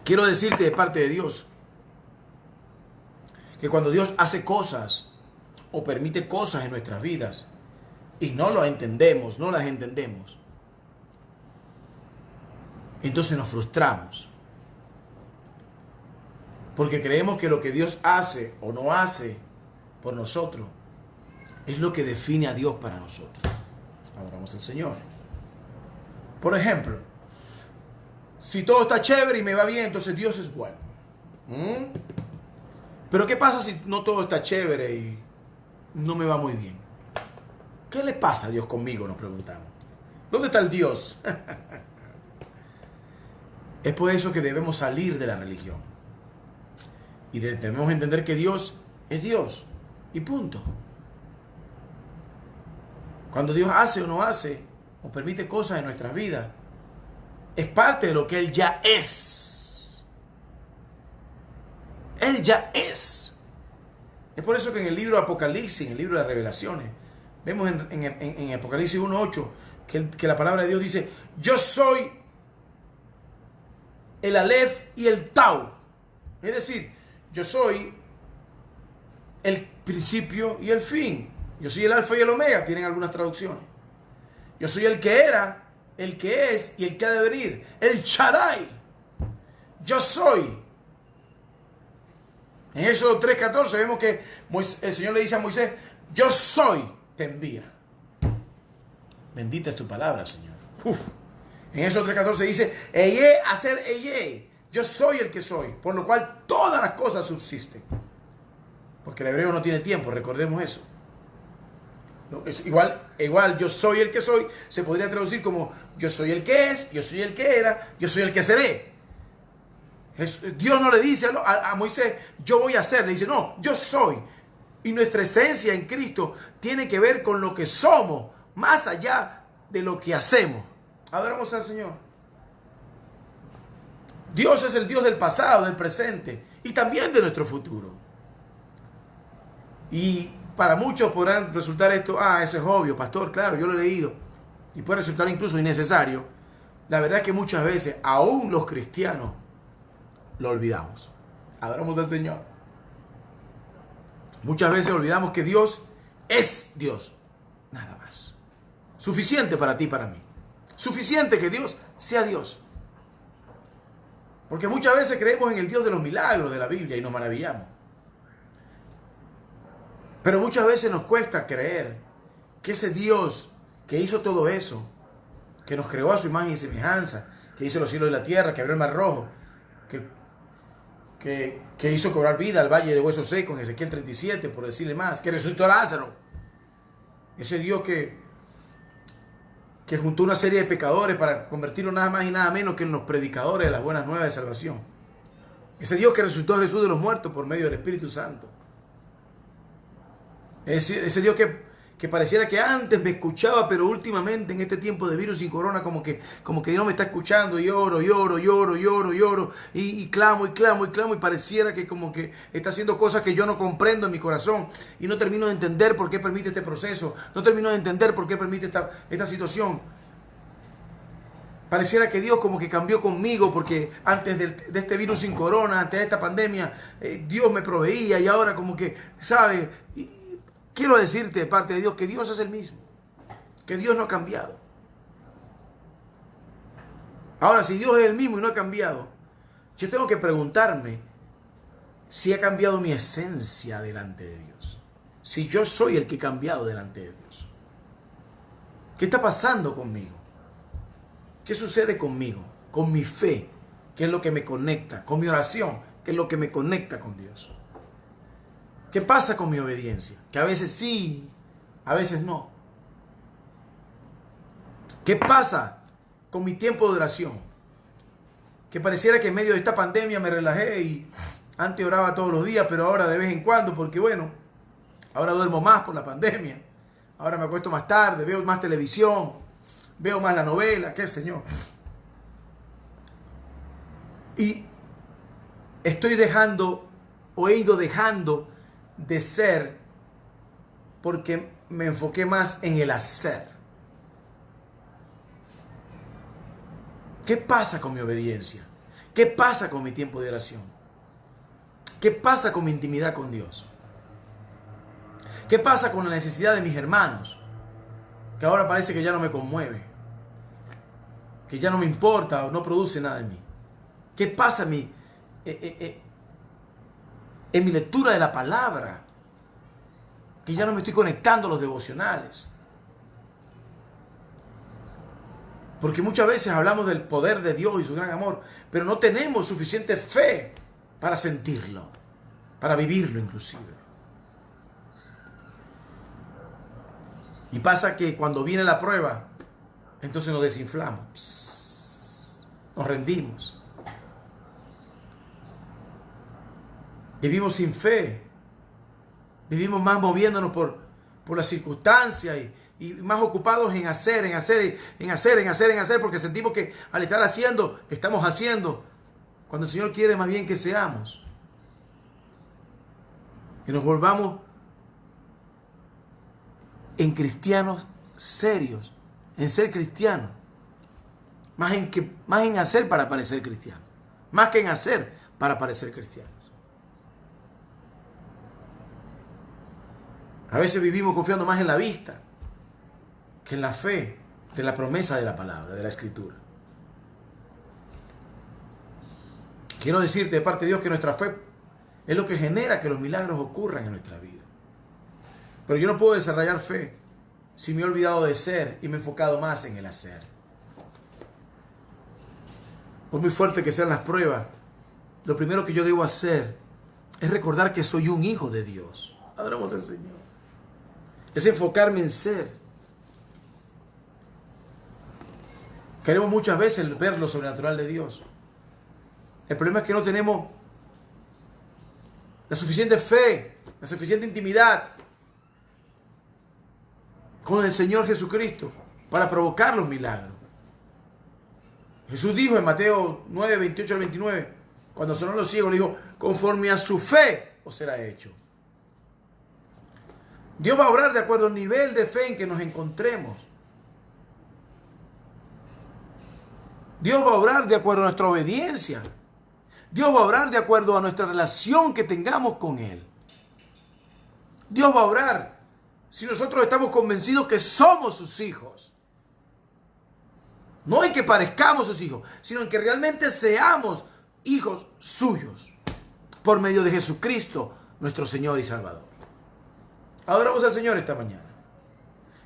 Speaker 3: Quiero decirte de parte de Dios que cuando Dios hace cosas o permite cosas en nuestras vidas, y no lo entendemos, no las entendemos, entonces nos frustramos. Porque creemos que lo que Dios hace o no hace por nosotros es lo que define a Dios para nosotros. Adoramos al Señor. Por ejemplo, si todo está chévere y me va bien, entonces Dios es bueno. Pero ¿qué pasa si no todo está chévere y no me va muy bien? ¿Qué le pasa a Dios conmigo? Nos preguntamos. ¿Dónde está el Dios? Es por eso que debemos salir de la religión. Y debemos entender que Dios es Dios. Y punto. Cuando Dios hace o no hace, o permite cosas en nuestras vidas, es parte de lo que Él ya es. Él ya es. Es por eso que en el libro de Apocalipsis, en el libro de las Revelaciones, vemos en Apocalipsis 1:8 que la palabra de Dios dice: yo soy el Aleph y el Tau. Es decir, yo soy el principio y el fin. Yo soy el alfa y el omega, tienen algunas traducciones. Yo soy el que era, el que es y el que ha de venir. El Shaddai. Yo soy. En Éxodo 3:14 vemos que el Señor le dice a Moisés: yo soy, te envía. Bendita es tu palabra, Señor. En Éxodo 3:14 dice: Eye hacer Eye. Yo soy el que soy, por lo cual todas las cosas subsisten. Porque el hebreo no tiene tiempo, recordemos eso. Igual yo soy el que soy, se podría traducir como yo soy el que es, yo soy el que era, yo soy el que seré. Dios no le dice a Moisés: yo voy a hacer, le dice: no, yo soy. Y nuestra esencia en Cristo tiene que ver con lo que somos, más allá de lo que hacemos. Adoramos al Señor. Dios es el Dios del pasado, del presente y también de nuestro futuro. Y para muchos podrán resultar esto: eso es obvio, pastor, claro, yo lo he leído. Y puede resultar incluso innecesario. La verdad es que muchas veces, aún los cristianos, lo olvidamos. Adoramos al Señor. Muchas veces olvidamos que Dios es Dios. Nada más. Suficiente para ti y para mí. Suficiente que Dios sea Dios. Porque muchas veces creemos en el Dios de los milagros de la Biblia y nos maravillamos. Pero muchas veces nos cuesta creer que ese Dios que hizo todo eso, que nos creó a su imagen y semejanza, que hizo los cielos y la tierra, que abrió el mar rojo, que hizo cobrar vida al valle de huesos secos en Ezequiel 37, por decirle más, que resucitó a Lázaro. Ese Dios que juntó una serie de pecadores para convertirlos nada más y nada menos que en los predicadores de las buenas nuevas de salvación. Ese Dios que resucitó a Jesús de los muertos por medio del Espíritu Santo. Ese Dios que pareciera que antes me escuchaba, pero últimamente en este tiempo de virus y corona como que Dios no me está escuchando, y lloro y clamo y pareciera que como que está haciendo cosas que yo no comprendo en mi corazón y no termino de entender por qué permite este proceso, no termino de entender por qué permite esta situación. Pareciera que Dios como que cambió conmigo, porque antes de este virus sin corona, antes de esta pandemia, Dios me proveía y ahora como que, ¿sabes? Quiero decirte de parte de Dios que Dios es el mismo, que Dios no ha cambiado. Ahora, si Dios es el mismo y no ha cambiado, yo tengo que preguntarme si ha cambiado mi esencia delante de Dios. Si yo soy el que he cambiado delante de Dios. ¿Qué está pasando conmigo? ¿Qué sucede conmigo? Con mi fe, que es lo que me conecta. Con mi oración, que es lo que me conecta con Dios. ¿Qué pasa con mi obediencia? Que a veces sí, a veces no. ¿Qué pasa con mi tiempo de oración? Que pareciera que en medio de esta pandemia me relajé y antes oraba todos los días, pero ahora de vez en cuando, porque bueno, ahora duermo más por la pandemia. Ahora me acuesto más tarde, veo más televisión, veo más la novela, qué Señor. Y estoy dejando, o he ido dejando de ser, porque me enfoqué más en el hacer. ¿Qué pasa con mi obediencia? ¿Qué pasa con mi tiempo de oración? ¿Qué pasa con mi intimidad con Dios? ¿Qué pasa con la necesidad de mis hermanos? que ahora parece que ya no me conmueve, que ya no me importa o no produce nada en mí? ¿Qué pasa en mi lectura de la palabra? Que ya no me estoy conectando a los devocionales. Porque muchas veces hablamos del poder de Dios y su gran amor, pero no tenemos suficiente fe para sentirlo, para vivirlo inclusive. Y pasa que cuando viene la prueba, entonces nos desinflamos, nos rendimos. Vivimos sin fe, vivimos más moviéndonos por las circunstancias y más ocupados en hacer, porque sentimos que al estar haciendo, estamos haciendo, cuando el Señor quiere más bien que seamos, que nos volvamos en cristianos serios, en ser cristianos, más en hacer para parecer cristianos, más que en hacer para parecer cristianos. A veces vivimos confiando más en la vista que en la fe de la promesa de la palabra, de la Escritura. Quiero decirte de parte de Dios que nuestra fe es lo que genera que los milagros ocurran en nuestra vida. Pero yo no puedo desarrollar fe si me he olvidado de ser y me he enfocado más en el hacer. Por muy fuerte que sean las pruebas, lo primero que yo debo hacer es recordar que soy un hijo de Dios. Adoramos al Señor. Es enfocarme en ser. Queremos muchas veces ver lo sobrenatural de Dios. El problema es que no tenemos la suficiente fe, la suficiente intimidad con el Señor Jesucristo para provocar los milagros. Jesús dijo en Mateo 9, 28 al 29, cuando sonó los ciegos, le dijo, conforme a su fe os será hecho. Dios va a obrar de acuerdo al nivel de fe en que nos encontremos. Dios va a obrar de acuerdo a nuestra obediencia. Dios va a obrar de acuerdo a nuestra relación que tengamos con Él. Dios va a obrar si nosotros estamos convencidos que somos sus hijos. No en que parezcamos sus hijos, sino en que realmente seamos hijos suyos. Por medio de Jesucristo, nuestro Señor y Salvador. Adoramos al Señor esta mañana.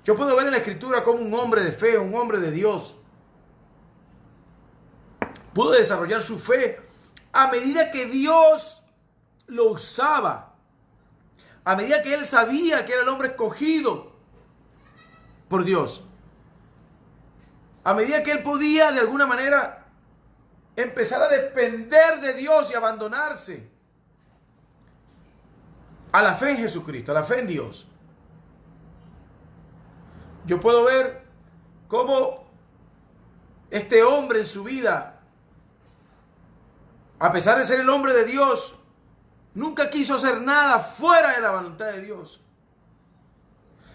Speaker 3: Yo puedo ver en la Escritura como un hombre de fe, un hombre de Dios, pudo desarrollar su fe a medida que Dios lo usaba. A medida que él sabía que era el hombre escogido por Dios. A medida que él podía de alguna manera empezar a depender de Dios y abandonarse a la fe en Jesucristo, a la fe en Dios. Yo puedo ver cómo este hombre en su vida, a pesar de ser el hombre de Dios, nunca quiso hacer nada fuera de la voluntad de Dios.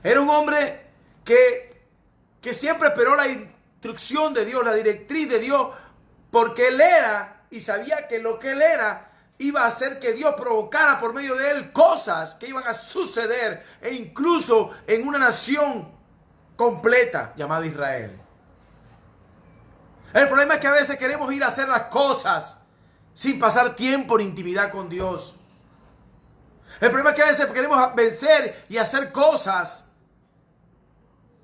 Speaker 3: Era un hombre que siempre esperó la instrucción de Dios, la directriz de Dios, porque él era y sabía que lo que él era iba a hacer que Dios provocara por medio de él cosas que iban a suceder, e incluso en una nación completa llamada Israel. El problema es que a veces queremos ir a hacer las cosas sin pasar tiempo en intimidad con Dios. El problema es que a veces queremos vencer y hacer cosas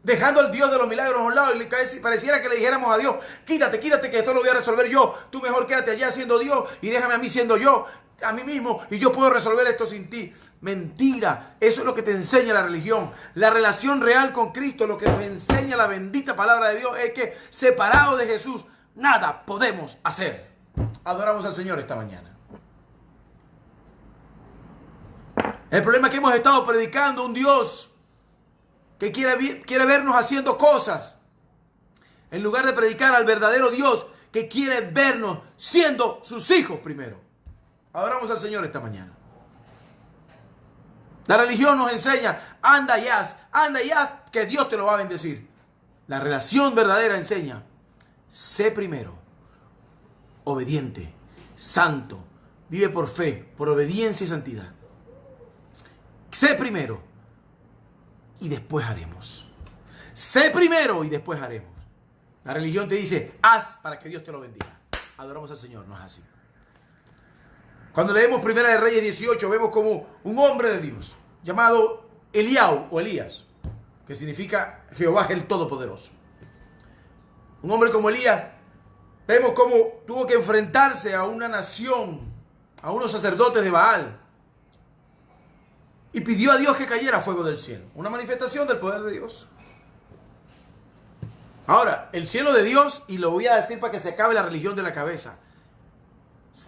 Speaker 3: dejando al Dios de los milagros a un lado, y pareciera que le dijéramos a Dios, quítate, que esto lo voy a resolver yo, tú mejor quédate allá siendo Dios y déjame a mí siendo yo, a mí mismo, y yo puedo resolver esto sin ti. Mentira, eso es lo que te enseña la religión. La relación real con Cristo, lo que nos enseña la bendita palabra de Dios, es que separados de Jesús, nada podemos hacer. Adoramos al Señor esta mañana. El problema es que hemos estado predicando un Dios que quiere vernos haciendo cosas, en lugar de predicar al verdadero Dios que quiere vernos siendo sus hijos primero. Adoramos al Señor esta mañana. La religión nos enseña, anda y haz, que Dios te lo va a bendecir. La relación verdadera enseña, sé primero obediente, santo, vive por fe, por obediencia y santidad. Sé primero y después haremos. Sé primero y después haremos. La religión te dice, haz para que Dios te lo bendiga. Adoramos al Señor, no es así. Cuando leemos Primera de Reyes 18, vemos como un hombre de Dios llamado Eliau o Elías, que significa Jehová es el Todopoderoso. Un hombre como Elías, vemos cómo tuvo que enfrentarse a una nación, a unos sacerdotes de Baal, y pidió a Dios que cayera fuego del cielo. Una manifestación del poder de Dios. Ahora, el cielo de Dios, y lo voy a decir para que se acabe la religión de la cabeza.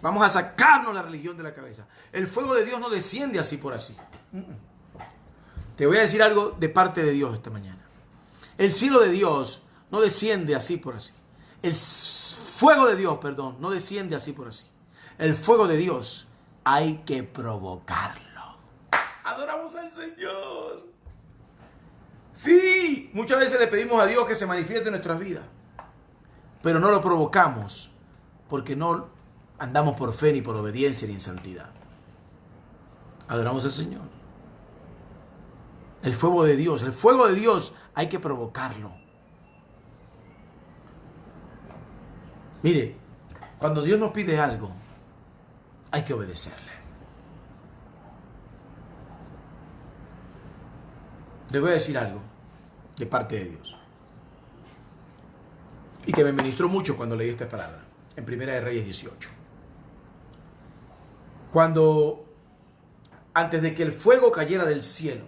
Speaker 3: Vamos a sacarnos la religión de la cabeza. El fuego de Dios no desciende así por así. Te voy a decir algo de parte de Dios esta mañana. El cielo de Dios no desciende así por así. El fuego de Dios, perdón, no desciende así por así. El fuego de Dios hay que provocarlo. Adoramos al Señor. Sí, muchas veces le pedimos a Dios que se manifieste en nuestras vidas, pero no lo provocamos porque no andamos por fe, ni por obediencia, ni en santidad. Adoramos al Señor. El fuego de Dios hay que provocarlo. Mire, cuando Dios nos pide algo, hay que obedecerle. Le voy a decir algo de parte de Dios y que me ministró mucho cuando leí esta palabra en Primera de Reyes 18. Cuando, antes de que el fuego cayera del cielo,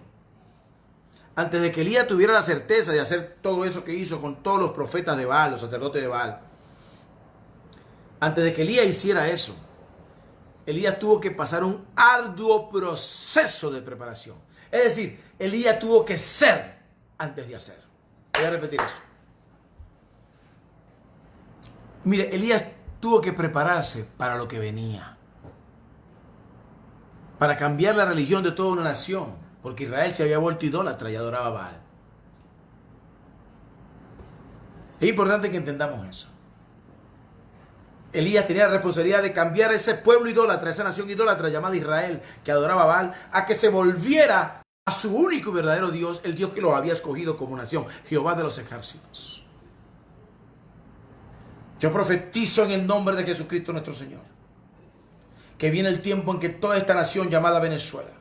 Speaker 3: antes de que Elías tuviera la certeza de hacer todo eso que hizo con todos los profetas de Baal, los sacerdotes de Baal, antes de que Elías hiciera eso, Elías tuvo que pasar un arduo proceso de preparación. Es decir, Elías tuvo que ser antes de hacer. Voy a repetir eso. Mire, Elías tuvo que prepararse para lo que venía. Para cambiar la religión de toda una nación. Porque Israel se había vuelto idólatra y adoraba a Baal. Es importante que entendamos eso. Elías tenía la responsabilidad de cambiar ese pueblo idólatra, esa nación idólatra llamada Israel, que adoraba a Baal, a que se volviera a su único y verdadero Dios, el Dios que los había escogido como nación, Jehová de los ejércitos. Yo profetizo en el nombre de Jesucristo nuestro Señor, que viene el tiempo en que toda esta nación llamada Venezuela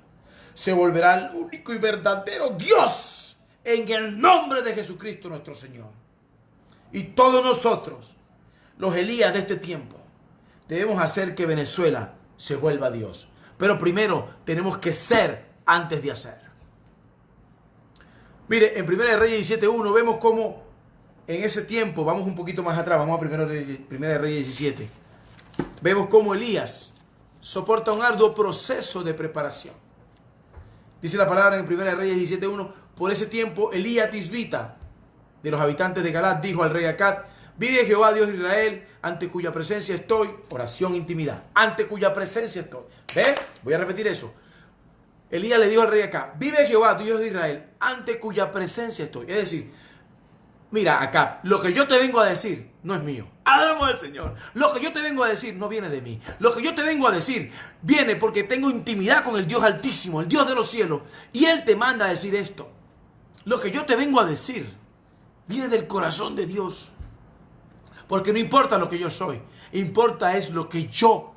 Speaker 3: se volverá al único y verdadero Dios, en el nombre de Jesucristo nuestro Señor. Y todos nosotros, los Elías de este tiempo, debemos hacer que Venezuela se vuelva a Dios. Pero primero tenemos que ser antes de hacer. Mire, en 1 Reyes 17:1 vemos cómo en ese tiempo, vamos un poquito más atrás, vamos a 1 Reyes 17. Vemos cómo Elías soporta un arduo proceso de preparación. Dice la palabra en 1 Reyes 17:1, por ese tiempo Elías Tisbita, de los habitantes de Galat, dijo al rey Acab, vive Jehová Dios de Israel, ante cuya presencia estoy, oración, intimidad, ante cuya presencia estoy. ¿Ve? Voy a repetir eso. Elías le dijo al rey Acab, vive Jehová Dios de Israel, ante cuya presencia estoy. Es decir, mira Acab, lo que yo te vengo a decir no es mío. Adoramos al Señor. Lo que yo te vengo a decir no viene de mí. Lo que yo te vengo a decir viene porque tengo intimidad con el Dios Altísimo, el Dios de los cielos. Y Él te manda a decir esto. Lo que yo te vengo a decir viene del corazón de Dios. Porque no importa lo que yo soy, importa es lo que yo,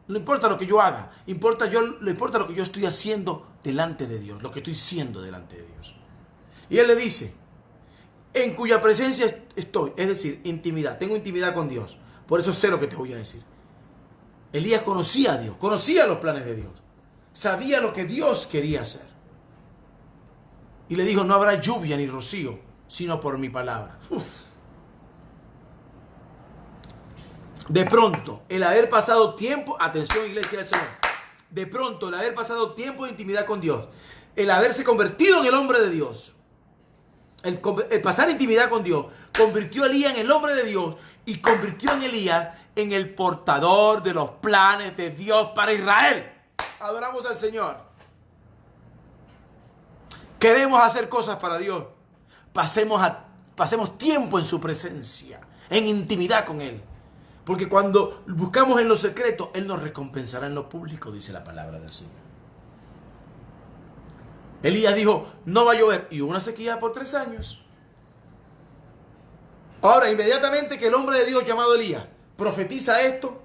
Speaker 3: no importa lo que yo haga, importa lo que yo estoy haciendo delante de Dios, lo que estoy siendo delante de Dios. Y Él le dice, en cuya presencia estoy, es decir, intimidad, tengo intimidad con Dios, por eso sé lo que te voy a decir. Elías conocía a Dios, conocía los planes de Dios, sabía lo que Dios quería hacer. Y le dijo, no habrá lluvia ni rocío, sino por mi palabra. De pronto, el haber pasado tiempo, atención iglesia del Señor, de pronto el haber pasado tiempo de intimidad con Dios, el haberse convertido en el hombre de Dios, el pasar intimidad con Dios, convirtió a Elías en el hombre de Dios y convirtió a Elías en el portador de los planes de Dios para Israel. Adoramos al Señor. Queremos hacer cosas para Dios. Pasemos tiempo en su presencia, en intimidad con Él. Porque cuando buscamos en lo secreto, Él nos recompensará en lo público, dice la palabra del Señor. Elías dijo, no va a llover. Y hubo una sequía por 3 años. Ahora, inmediatamente que el hombre de Dios llamado Elías profetiza esto,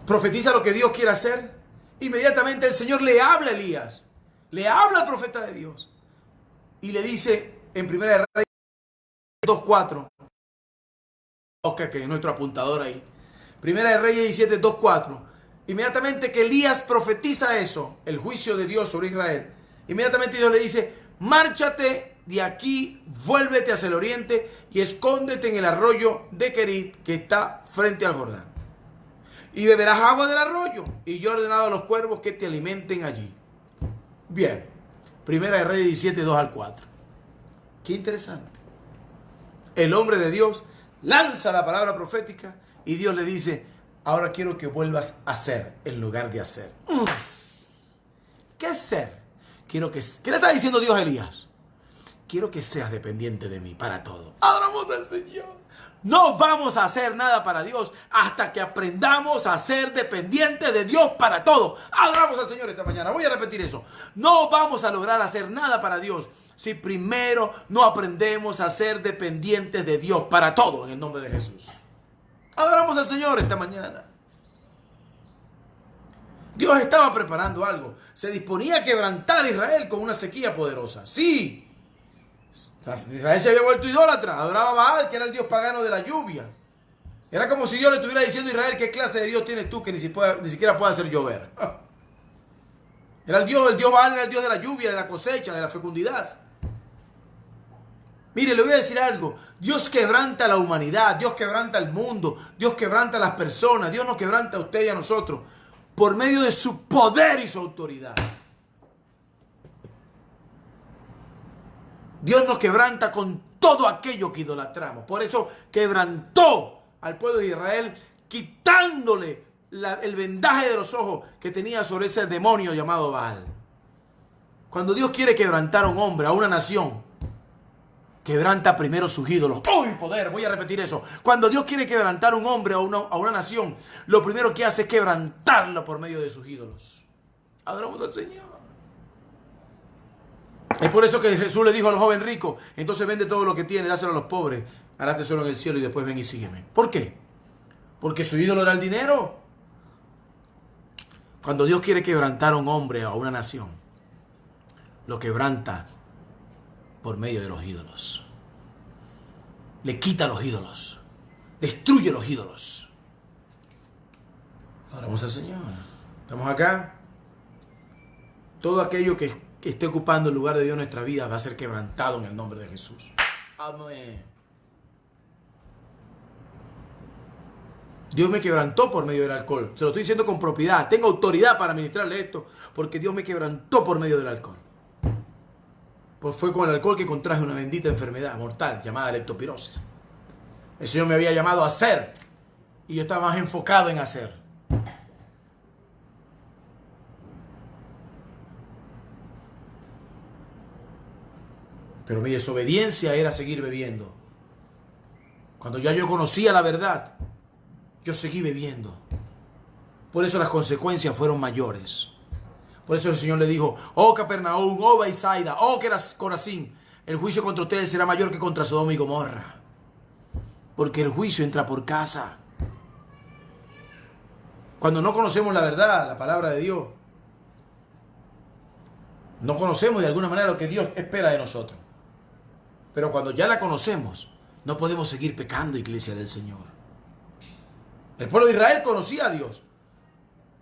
Speaker 3: profetiza lo que Dios quiere hacer, inmediatamente el Señor le habla a Elías, le habla al profeta de Dios y le dice en Primera de Reyes 2:4, Oscar, que es nuestro apuntador ahí, Primera de Reyes 17, 2:4, inmediatamente que Elías profetiza eso, el juicio de Dios sobre Israel, inmediatamente Dios le dice: márchate de aquí, vuélvete hacia el oriente y escóndete en el arroyo de Querit que está frente al Jordán. Y beberás agua del arroyo, y yo he ordenado a los cuervos que te alimenten allí. Bien, Primera de Reyes 17, 2-4. Qué interesante. El hombre de Dios lanza la palabra profética y Dios le dice: ahora quiero que vuelvas a ser en lugar de hacer. ¿Qué es ser? ¿Qué le está diciendo Dios a Elías? Quiero que seas dependiente de mí para todo. Adoramos al Señor. No vamos a hacer nada para Dios hasta que aprendamos a ser dependientes de Dios para todo. Adoramos al Señor esta mañana. Voy a repetir eso. No vamos a lograr hacer nada para Dios si primero no aprendemos a ser dependientes de Dios para todo, en el nombre de Jesús. Adoramos al Señor esta mañana. Dios estaba preparando algo. Se disponía a quebrantar a Israel con una sequía poderosa. Sí. Israel se había vuelto idólatra, adoraba a Baal, que era el dios pagano de la lluvia. Era como si Dios le estuviera diciendo a Israel: ¿qué clase de Dios tienes tú que ni siquiera puede hacer llover? Era el dios Baal era el dios de la lluvia, de la cosecha, de la fecundidad. Mire, le voy a decir algo: Dios quebranta a la humanidad, Dios quebranta al mundo, Dios quebranta a las personas, Dios nos quebranta a usted y a nosotros por medio de su poder y su autoridad. Dios nos quebranta con todo aquello que idolatramos. Por eso quebrantó al pueblo de Israel, quitándole el vendaje de los ojos que tenía sobre ese demonio llamado Baal. Cuando Dios quiere quebrantar a un hombre, a una nación, quebranta primero sus ídolos. ¡Oh, poder! Voy a repetir eso. Cuando Dios quiere quebrantar a un hombre, a una nación, lo primero que hace es quebrantarlo por medio de sus ídolos. Adoramos al Señor. Es por eso que Jesús le dijo al joven rico: entonces vende todo lo que tiene, dáselo a los pobres, harás tesoro en el cielo y después ven y sígueme. ¿Por qué? Porque su ídolo era el dinero. Cuando Dios quiere quebrantar a un hombre o a una nación, lo quebranta por medio de los ídolos. Le quita los ídolos, destruye los ídolos. Oramos al Señor. Estamos acá. Todo aquello que esté ocupando el lugar de Dios en nuestra vida va a ser quebrantado en el nombre de Jesús. Amén. Dios me quebrantó por medio del alcohol. Se lo estoy diciendo con propiedad. Tengo autoridad para ministrarle esto, porque Dios me quebrantó por medio del alcohol. Pues fue con el alcohol que contraje una bendita enfermedad mortal llamada leptospirosis. El Señor me había llamado a hacer y yo estaba más enfocado en hacer. Pero mi desobediencia era seguir bebiendo. Cuando ya yo conocía la verdad, yo seguí bebiendo. Por eso las consecuencias fueron mayores. Por eso el Señor le dijo: oh Capernaum, oh Bethsaida, oh Corazín, el juicio contra ustedes será mayor que contra Sodoma y Gomorra. Porque el juicio entra por casa. Cuando no conocemos la verdad, la palabra de Dios, no conocemos de alguna manera lo que Dios espera de nosotros. Pero cuando ya la conocemos, no podemos seguir pecando, iglesia del Señor. El pueblo de Israel conocía a Dios.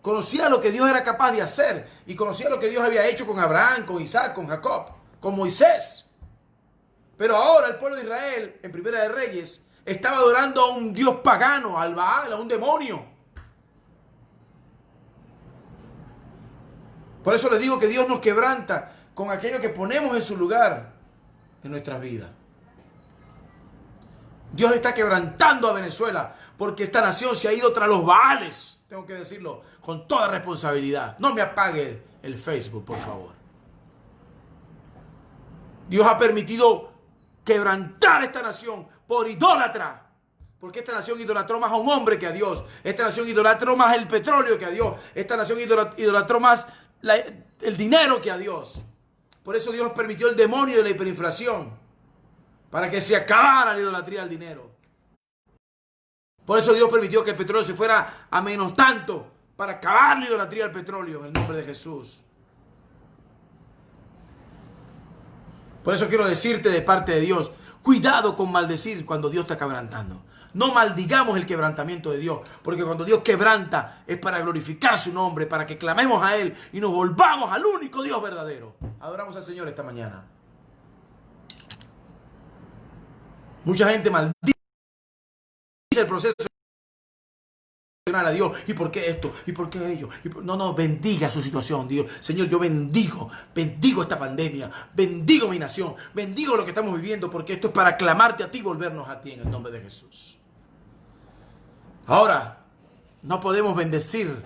Speaker 3: Conocía lo que Dios era capaz de hacer. Y conocía lo que Dios había hecho con Abraham, con Isaac, con Jacob, con Moisés. Pero ahora el pueblo de Israel, en Primera de Reyes, estaba adorando a un dios pagano, al Baal, a un demonio. Por eso les digo que Dios nos quebranta con aquello que ponemos en su lugar en nuestras vidas. Dios está quebrantando a Venezuela porque esta nación se ha ido tras los Baales. Tengo que decirlo con toda responsabilidad. No me apague el Facebook, por favor. Dios ha permitido quebrantar esta nación por idólatra. Porque esta nación idolatró más a un hombre que a Dios. Esta nación idolatró más el petróleo que a Dios. Esta nación idolatró más el dinero que a Dios. Por eso Dios permitió el demonio de la hiperinflación, para que se acabara la idolatría al dinero. Por eso Dios permitió que el petróleo se fuera a menos tanto, para acabar la idolatría al petróleo en el nombre de Jesús. Por eso quiero decirte de parte de Dios, cuidado con maldecir cuando Dios está quebrantando. No maldigamos el quebrantamiento de Dios, porque cuando Dios quebranta es para glorificar su nombre, para que clamemos a Él y nos volvamos al único Dios verdadero. Adoramos al Señor esta mañana. Mucha gente maldice el proceso a Dios. ¿Y por qué esto? ¿Y por qué ello? No, bendiga su situación, Dios. Señor, yo bendigo esta pandemia, bendigo mi nación, bendigo lo que estamos viviendo, porque esto es para clamarte a ti y volvernos a ti en el nombre de Jesús. Ahora, no podemos bendecir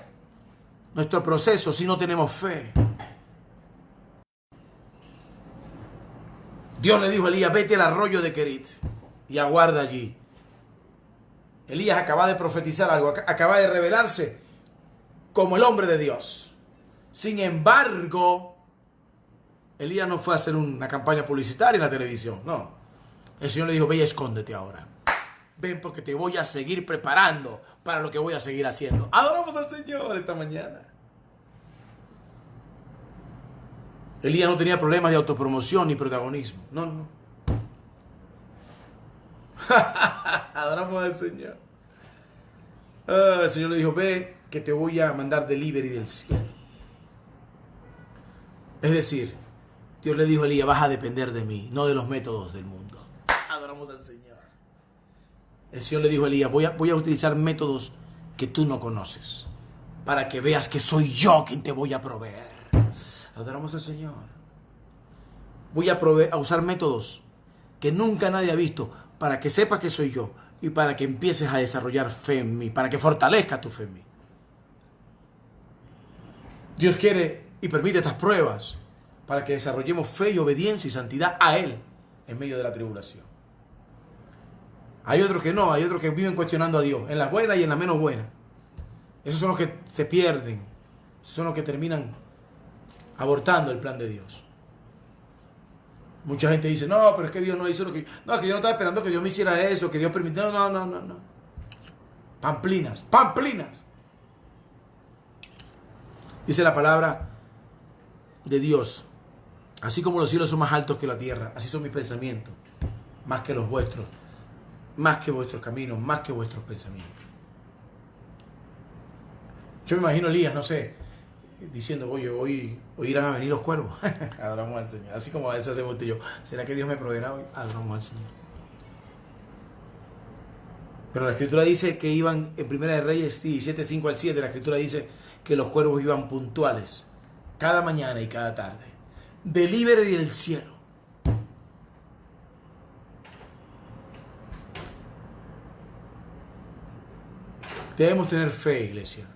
Speaker 3: nuestro proceso si no tenemos fe. Dios le dijo a Elías, vete al arroyo de Querit y aguarda allí. Elías acaba de profetizar algo, acaba de revelarse como el hombre de Dios. Sin embargo, Elías no fue a hacer una campaña publicitaria en la televisión, no. El Señor le dijo, ve y escóndete ahora. Ven porque te voy a seguir preparando para lo que voy a seguir haciendo. Adoramos al Señor esta mañana. Elías no tenía problemas de autopromoción ni protagonismo. No. Adoramos al Señor. El Señor le dijo, ve que te voy a mandar delivery del cielo. Es decir, Dios le dijo a Elías, vas a depender de mí, no de los métodos del mundo. Adoramos al Señor. El Señor le dijo a Elías, voy a utilizar métodos que tú no conoces, para que veas que soy yo quien te voy a proveer. Adoramos al Señor. Voy a usar métodos que nunca nadie ha visto, para que sepas que soy yo y para que empieces a desarrollar fe en mí, para que fortalezca tu fe en mí. Dios quiere y permite estas pruebas para que desarrollemos fe y obediencia y santidad a Él en medio de la tribulación. Hay otros que no, hay otros que viven cuestionando a Dios, en las buenas y en las menos buenas. Esos son los que se pierden, esos son los que terminan abortando el plan de Dios. Mucha gente dice, no, pero es que Dios no hizo lo que... No, es que yo no estaba esperando que Dios me hiciera eso, que Dios permitiera... No. Pamplinas. Dice la palabra de Dios, así como los cielos son más altos que la tierra, así son mis pensamientos, más que los vuestros, más que vuestros caminos, más que vuestros pensamientos. Yo me imagino a Elías, no sé, diciendo, oye, hoy irán a venir los cuervos. Adoramos al Señor. Así como a veces hacemos usted y yo. ¿Será que Dios me proveerá hoy? Adoramos al Señor. Pero la Escritura dice que iban, en Primera de Reyes 17, 5 al 7, la Escritura dice que los cuervos iban puntuales, cada mañana y cada tarde. Delivery del cielo. Debemos tener fe, iglesia.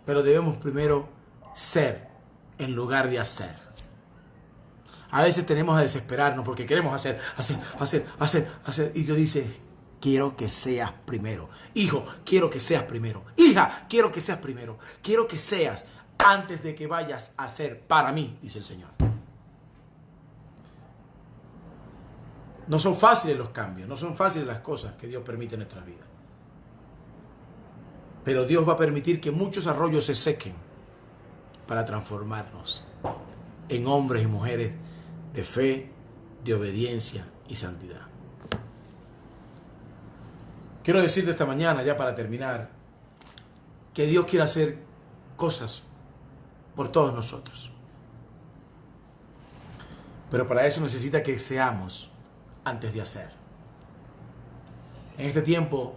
Speaker 3: Pero debemos primero ser en lugar de hacer. A veces tenemos a desesperarnos porque queremos hacer. Y Dios dice, quiero que seas primero. Hijo, quiero que seas primero. Hija, quiero que seas primero. Quiero que seas antes de que vayas a hacer para mí, dice el Señor. No son fáciles los cambios, no son fáciles las cosas que Dios permite en nuestras vidas. Pero Dios va a permitir que muchos arroyos se sequen para transformarnos en hombres y mujeres de fe, de obediencia y santidad. Quiero decirte esta mañana, ya para terminar, que Dios quiere hacer cosas por todos nosotros. Pero para eso necesita que seamos antes de hacer. En este tiempo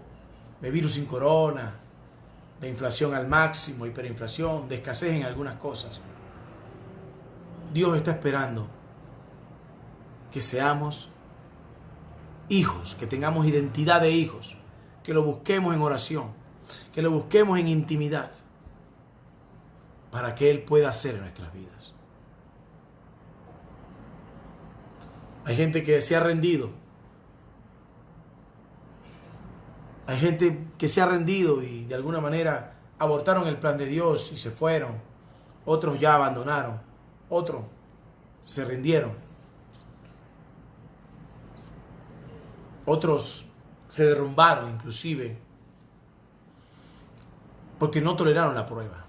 Speaker 3: de virus sin corona, de inflación al máximo, hiperinflación, de escasez en algunas cosas, Dios está esperando que seamos hijos, que tengamos identidad de hijos, que lo busquemos en oración, que lo busquemos en intimidad, para que Él pueda hacer en nuestras vidas. Hay gente que se ha rendido. Hay gente que se ha rendido y de alguna manera abortaron el plan de Dios y se fueron. Otros ya abandonaron. Otros se rindieron. Otros se derrumbaron inclusive porque no toleraron la prueba.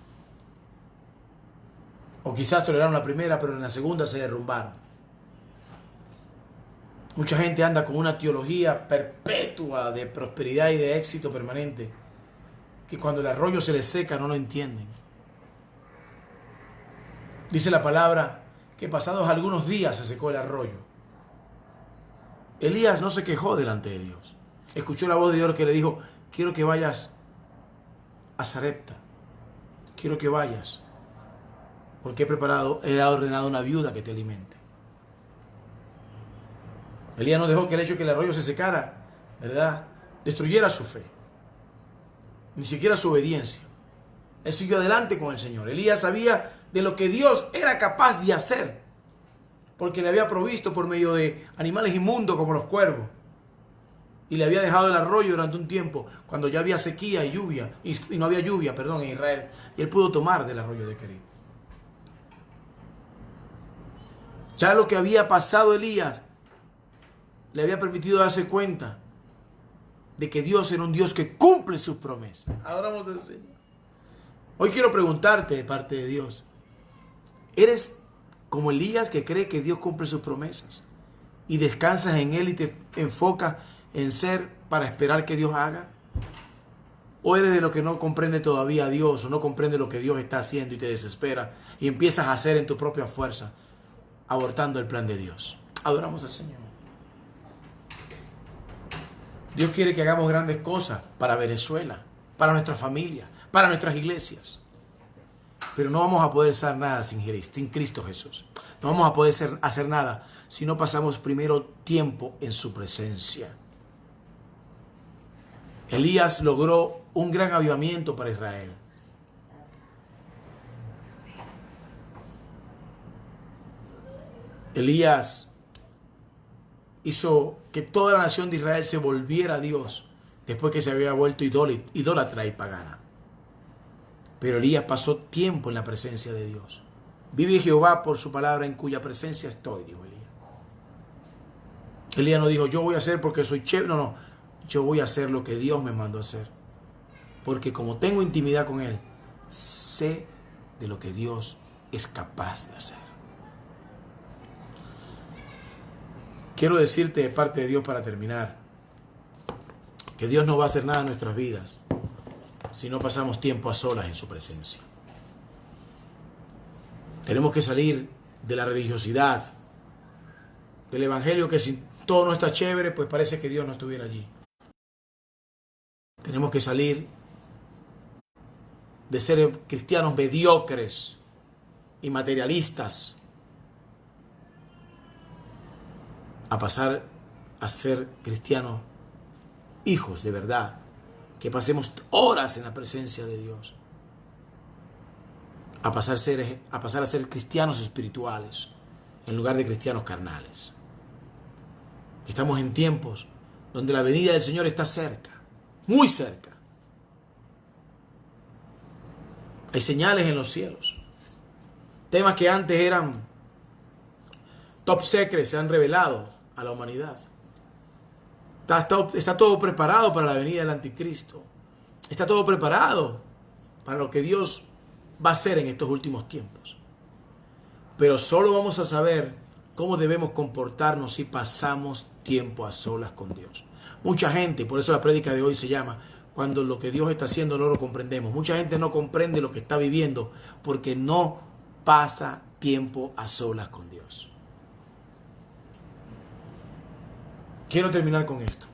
Speaker 3: O quizás toleraron la primera, pero en la segunda se derrumbaron. Mucha gente anda con una teología perpetua de prosperidad y de éxito permanente, que cuando el arroyo se les seca no lo entienden. Dice la palabra que pasados algunos días se secó el arroyo. Elías no se quejó delante de Dios. Escuchó la voz de Dios que le dijo: quiero que vayas a Sarepta. Quiero que vayas, porque he ordenado una viuda que te alimente. Elías no dejó que el hecho de que el arroyo se secara, ¿verdad?, destruyera su fe, ni siquiera su obediencia. Él siguió adelante con el Señor. Elías sabía de lo que Dios era capaz de hacer, porque le había provisto por medio de animales inmundos como los cuervos, y le había dejado el arroyo durante un tiempo cuando ya había sequía y lluvia, y no había lluvia, en Israel, y él pudo tomar del arroyo de Kerit. Ya lo que había pasado Elías le había permitido darse cuenta de que Dios era un Dios que cumple sus promesas. Adoramos al Señor. Hoy quiero preguntarte de parte de Dios: ¿eres como Elías, que cree que Dios cumple sus promesas y descansas en Él y te enfocas en ser para esperar que Dios haga? ¿O eres de lo que no comprende todavía a Dios, o no comprende lo que Dios está haciendo y te desespera y empiezas a hacer en tu propia fuerza, abortando el plan de Dios? Adoramos al Señor. Dios quiere que hagamos grandes cosas para Venezuela, para nuestra familia, para nuestras iglesias. Pero no vamos a poder hacer nada sin Cristo Jesús. No vamos a poder hacer nada si no pasamos primero tiempo en su presencia. Elías logró un gran avivamiento para Israel. Elías hizo que toda la nación de Israel se volviera a Dios después que se había vuelto idólatra y pagana. Pero Elías pasó tiempo en la presencia de Dios. Vive Jehová por su palabra, en cuya presencia estoy, dijo Elías. Elías no dijo: yo voy a hacer porque soy chévere. No, yo voy a hacer lo que Dios me mandó a hacer. Porque como tengo intimidad con Él, sé de lo que Dios es capaz de hacer. Quiero decirte de parte de Dios, para terminar, que Dios no va a hacer nada en nuestras vidas si no pasamos tiempo a solas en su presencia. Tenemos que salir de la religiosidad, del evangelio, que si todo no está chévere, pues parece que Dios no estuviera allí. Tenemos que salir de ser cristianos mediocres y materialistas a pasar a ser cristianos hijos de verdad, que pasemos horas en la presencia de Dios, a pasar a ser cristianos espirituales en lugar de cristianos carnales. Estamos en tiempos donde la venida del Señor está cerca, muy cerca. Hay señales en los cielos. Temas que antes eran top secret se han revelado a la humanidad. Está todo preparado para la venida del anticristo. Está todo preparado para lo que Dios va a hacer en estos últimos tiempos. Pero solo vamos a saber cómo debemos comportarnos si pasamos tiempo a solas con Dios. Mucha gente, por eso la prédica de hoy se llama Cuando lo que Dios está haciendo no lo comprendemos. Mucha gente no comprende lo que está viviendo porque no pasa tiempo a solas con Dios. Quiero terminar con esto.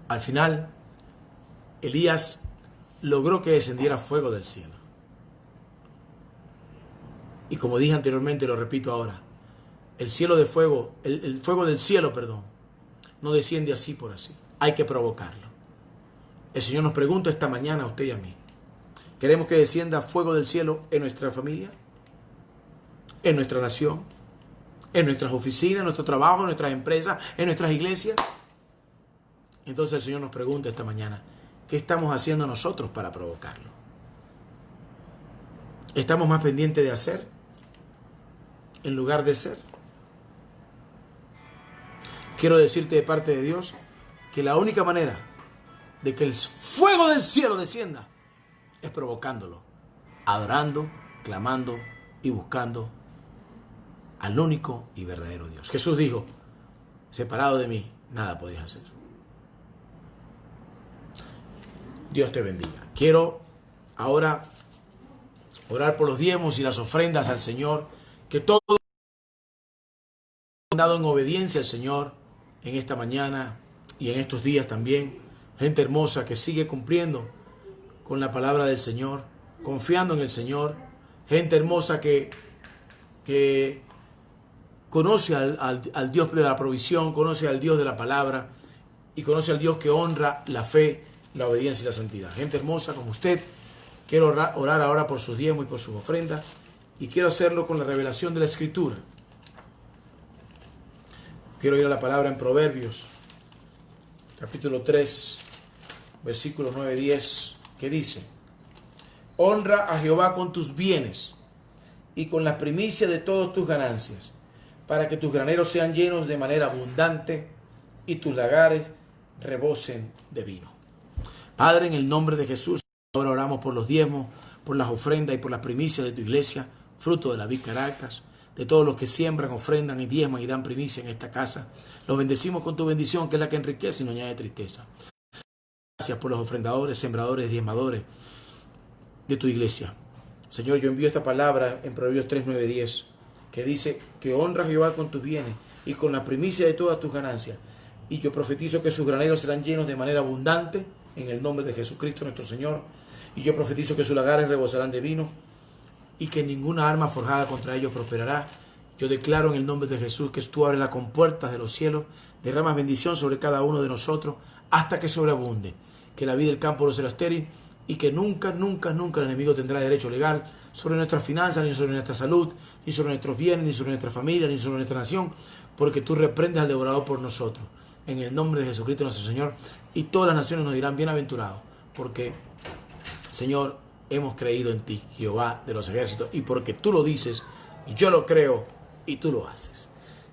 Speaker 3: Al final, Elías logró que descendiera fuego del cielo. Y como dije anteriormente, lo repito ahora, el fuego del cielo, no desciende así por así. Hay que provocarlo. El Señor nos pregunta esta mañana a usted y a mí: ¿queremos que descienda fuego del cielo en nuestra familia? ¿En nuestra nación? ¿En nuestras oficinas, en nuestro trabajo, en nuestras empresas, en nuestras iglesias? Entonces el Señor nos pregunta esta mañana: ¿qué estamos haciendo nosotros para provocarlo? ¿Estamos más pendientes de hacer en lugar de ser. Quiero decirte de parte de Dios que la única manera de que el fuego del cielo descienda es provocándolo, adorando, clamando y buscando al único y verdadero Dios. Jesús dijo, separado de mí, nada podéis hacer. Dios te bendiga. Quiero ahora orar por los diezmos y las ofrendas al Señor, que todo dado en obediencia al Señor en esta mañana y en estos días también. Gente hermosa que sigue cumpliendo con la palabra del Señor, confiando en el Señor. Gente hermosa que conoce al Dios de la provisión, conoce al Dios de la palabra y conoce al Dios que honra la fe, la obediencia y la santidad. Gente hermosa como usted, quiero orar ahora por sus diezmos y por sus ofrendas, y quiero hacerlo con la revelación de la Escritura. Quiero ir a la palabra en Proverbios, capítulo 3, versículos 9 y 10, que dice: honra a Jehová con tus bienes y con la primicia de todas tus ganancias, para que tus graneros sean llenos de manera abundante y tus lagares rebosen de vino. Padre, en el nombre de Jesús, ahora oramos por los diezmos, por las ofrendas y por las primicias de tu iglesia, fruto de la Vid Caracas, de todos los que siembran, ofrendan y diezman y dan primicia en esta casa. Los bendecimos con tu bendición, que es la que enriquece y no añade tristeza. Gracias por los ofrendadores, sembradores, diezmadores de tu iglesia. Señor, yo envío esta palabra en Proverbios 3, 9, 10, que dice que honra a Jehová con tus bienes y con la primicia de todas tus ganancias. Y yo profetizo que sus graneros serán llenos de manera abundante en el nombre de Jesucristo nuestro Señor. Y yo profetizo que sus lagares rebosarán de vino y que ninguna arma forjada contra ellos prosperará. Yo declaro en el nombre de Jesús que tú abres las compuertas de los cielos, derramas bendición sobre cada uno de nosotros hasta que sobreabunde, que la vida del campo no será estéril y que nunca, nunca, nunca el enemigo tendrá derecho legal sobre nuestras finanzas, ni sobre nuestra salud, ni sobre nuestros bienes, ni sobre nuestra familia, ni sobre nuestra nación, porque tú reprendes al devorador por nosotros. En el nombre de Jesucristo nuestro Señor, y todas las naciones nos dirán bienaventurados, porque, Señor, hemos creído en ti, Jehová de los ejércitos, y porque tú lo dices, y yo lo creo, y tú lo haces.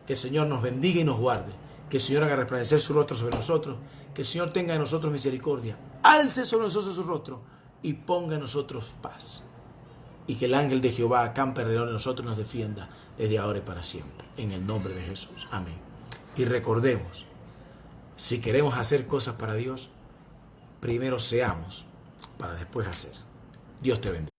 Speaker 3: Que el Señor nos bendiga y nos guarde, que el Señor haga resplandecer su rostro sobre nosotros, que el Señor tenga en nosotros misericordia, alce sobre nosotros su rostro y ponga en nosotros paz. Y que el ángel de Jehová acampe alrededor de nosotros y nos defienda desde ahora y para siempre. En el nombre de Jesús. Amén. Y recordemos, si queremos hacer cosas para Dios, primero seamos para después hacer. Dios te bendiga.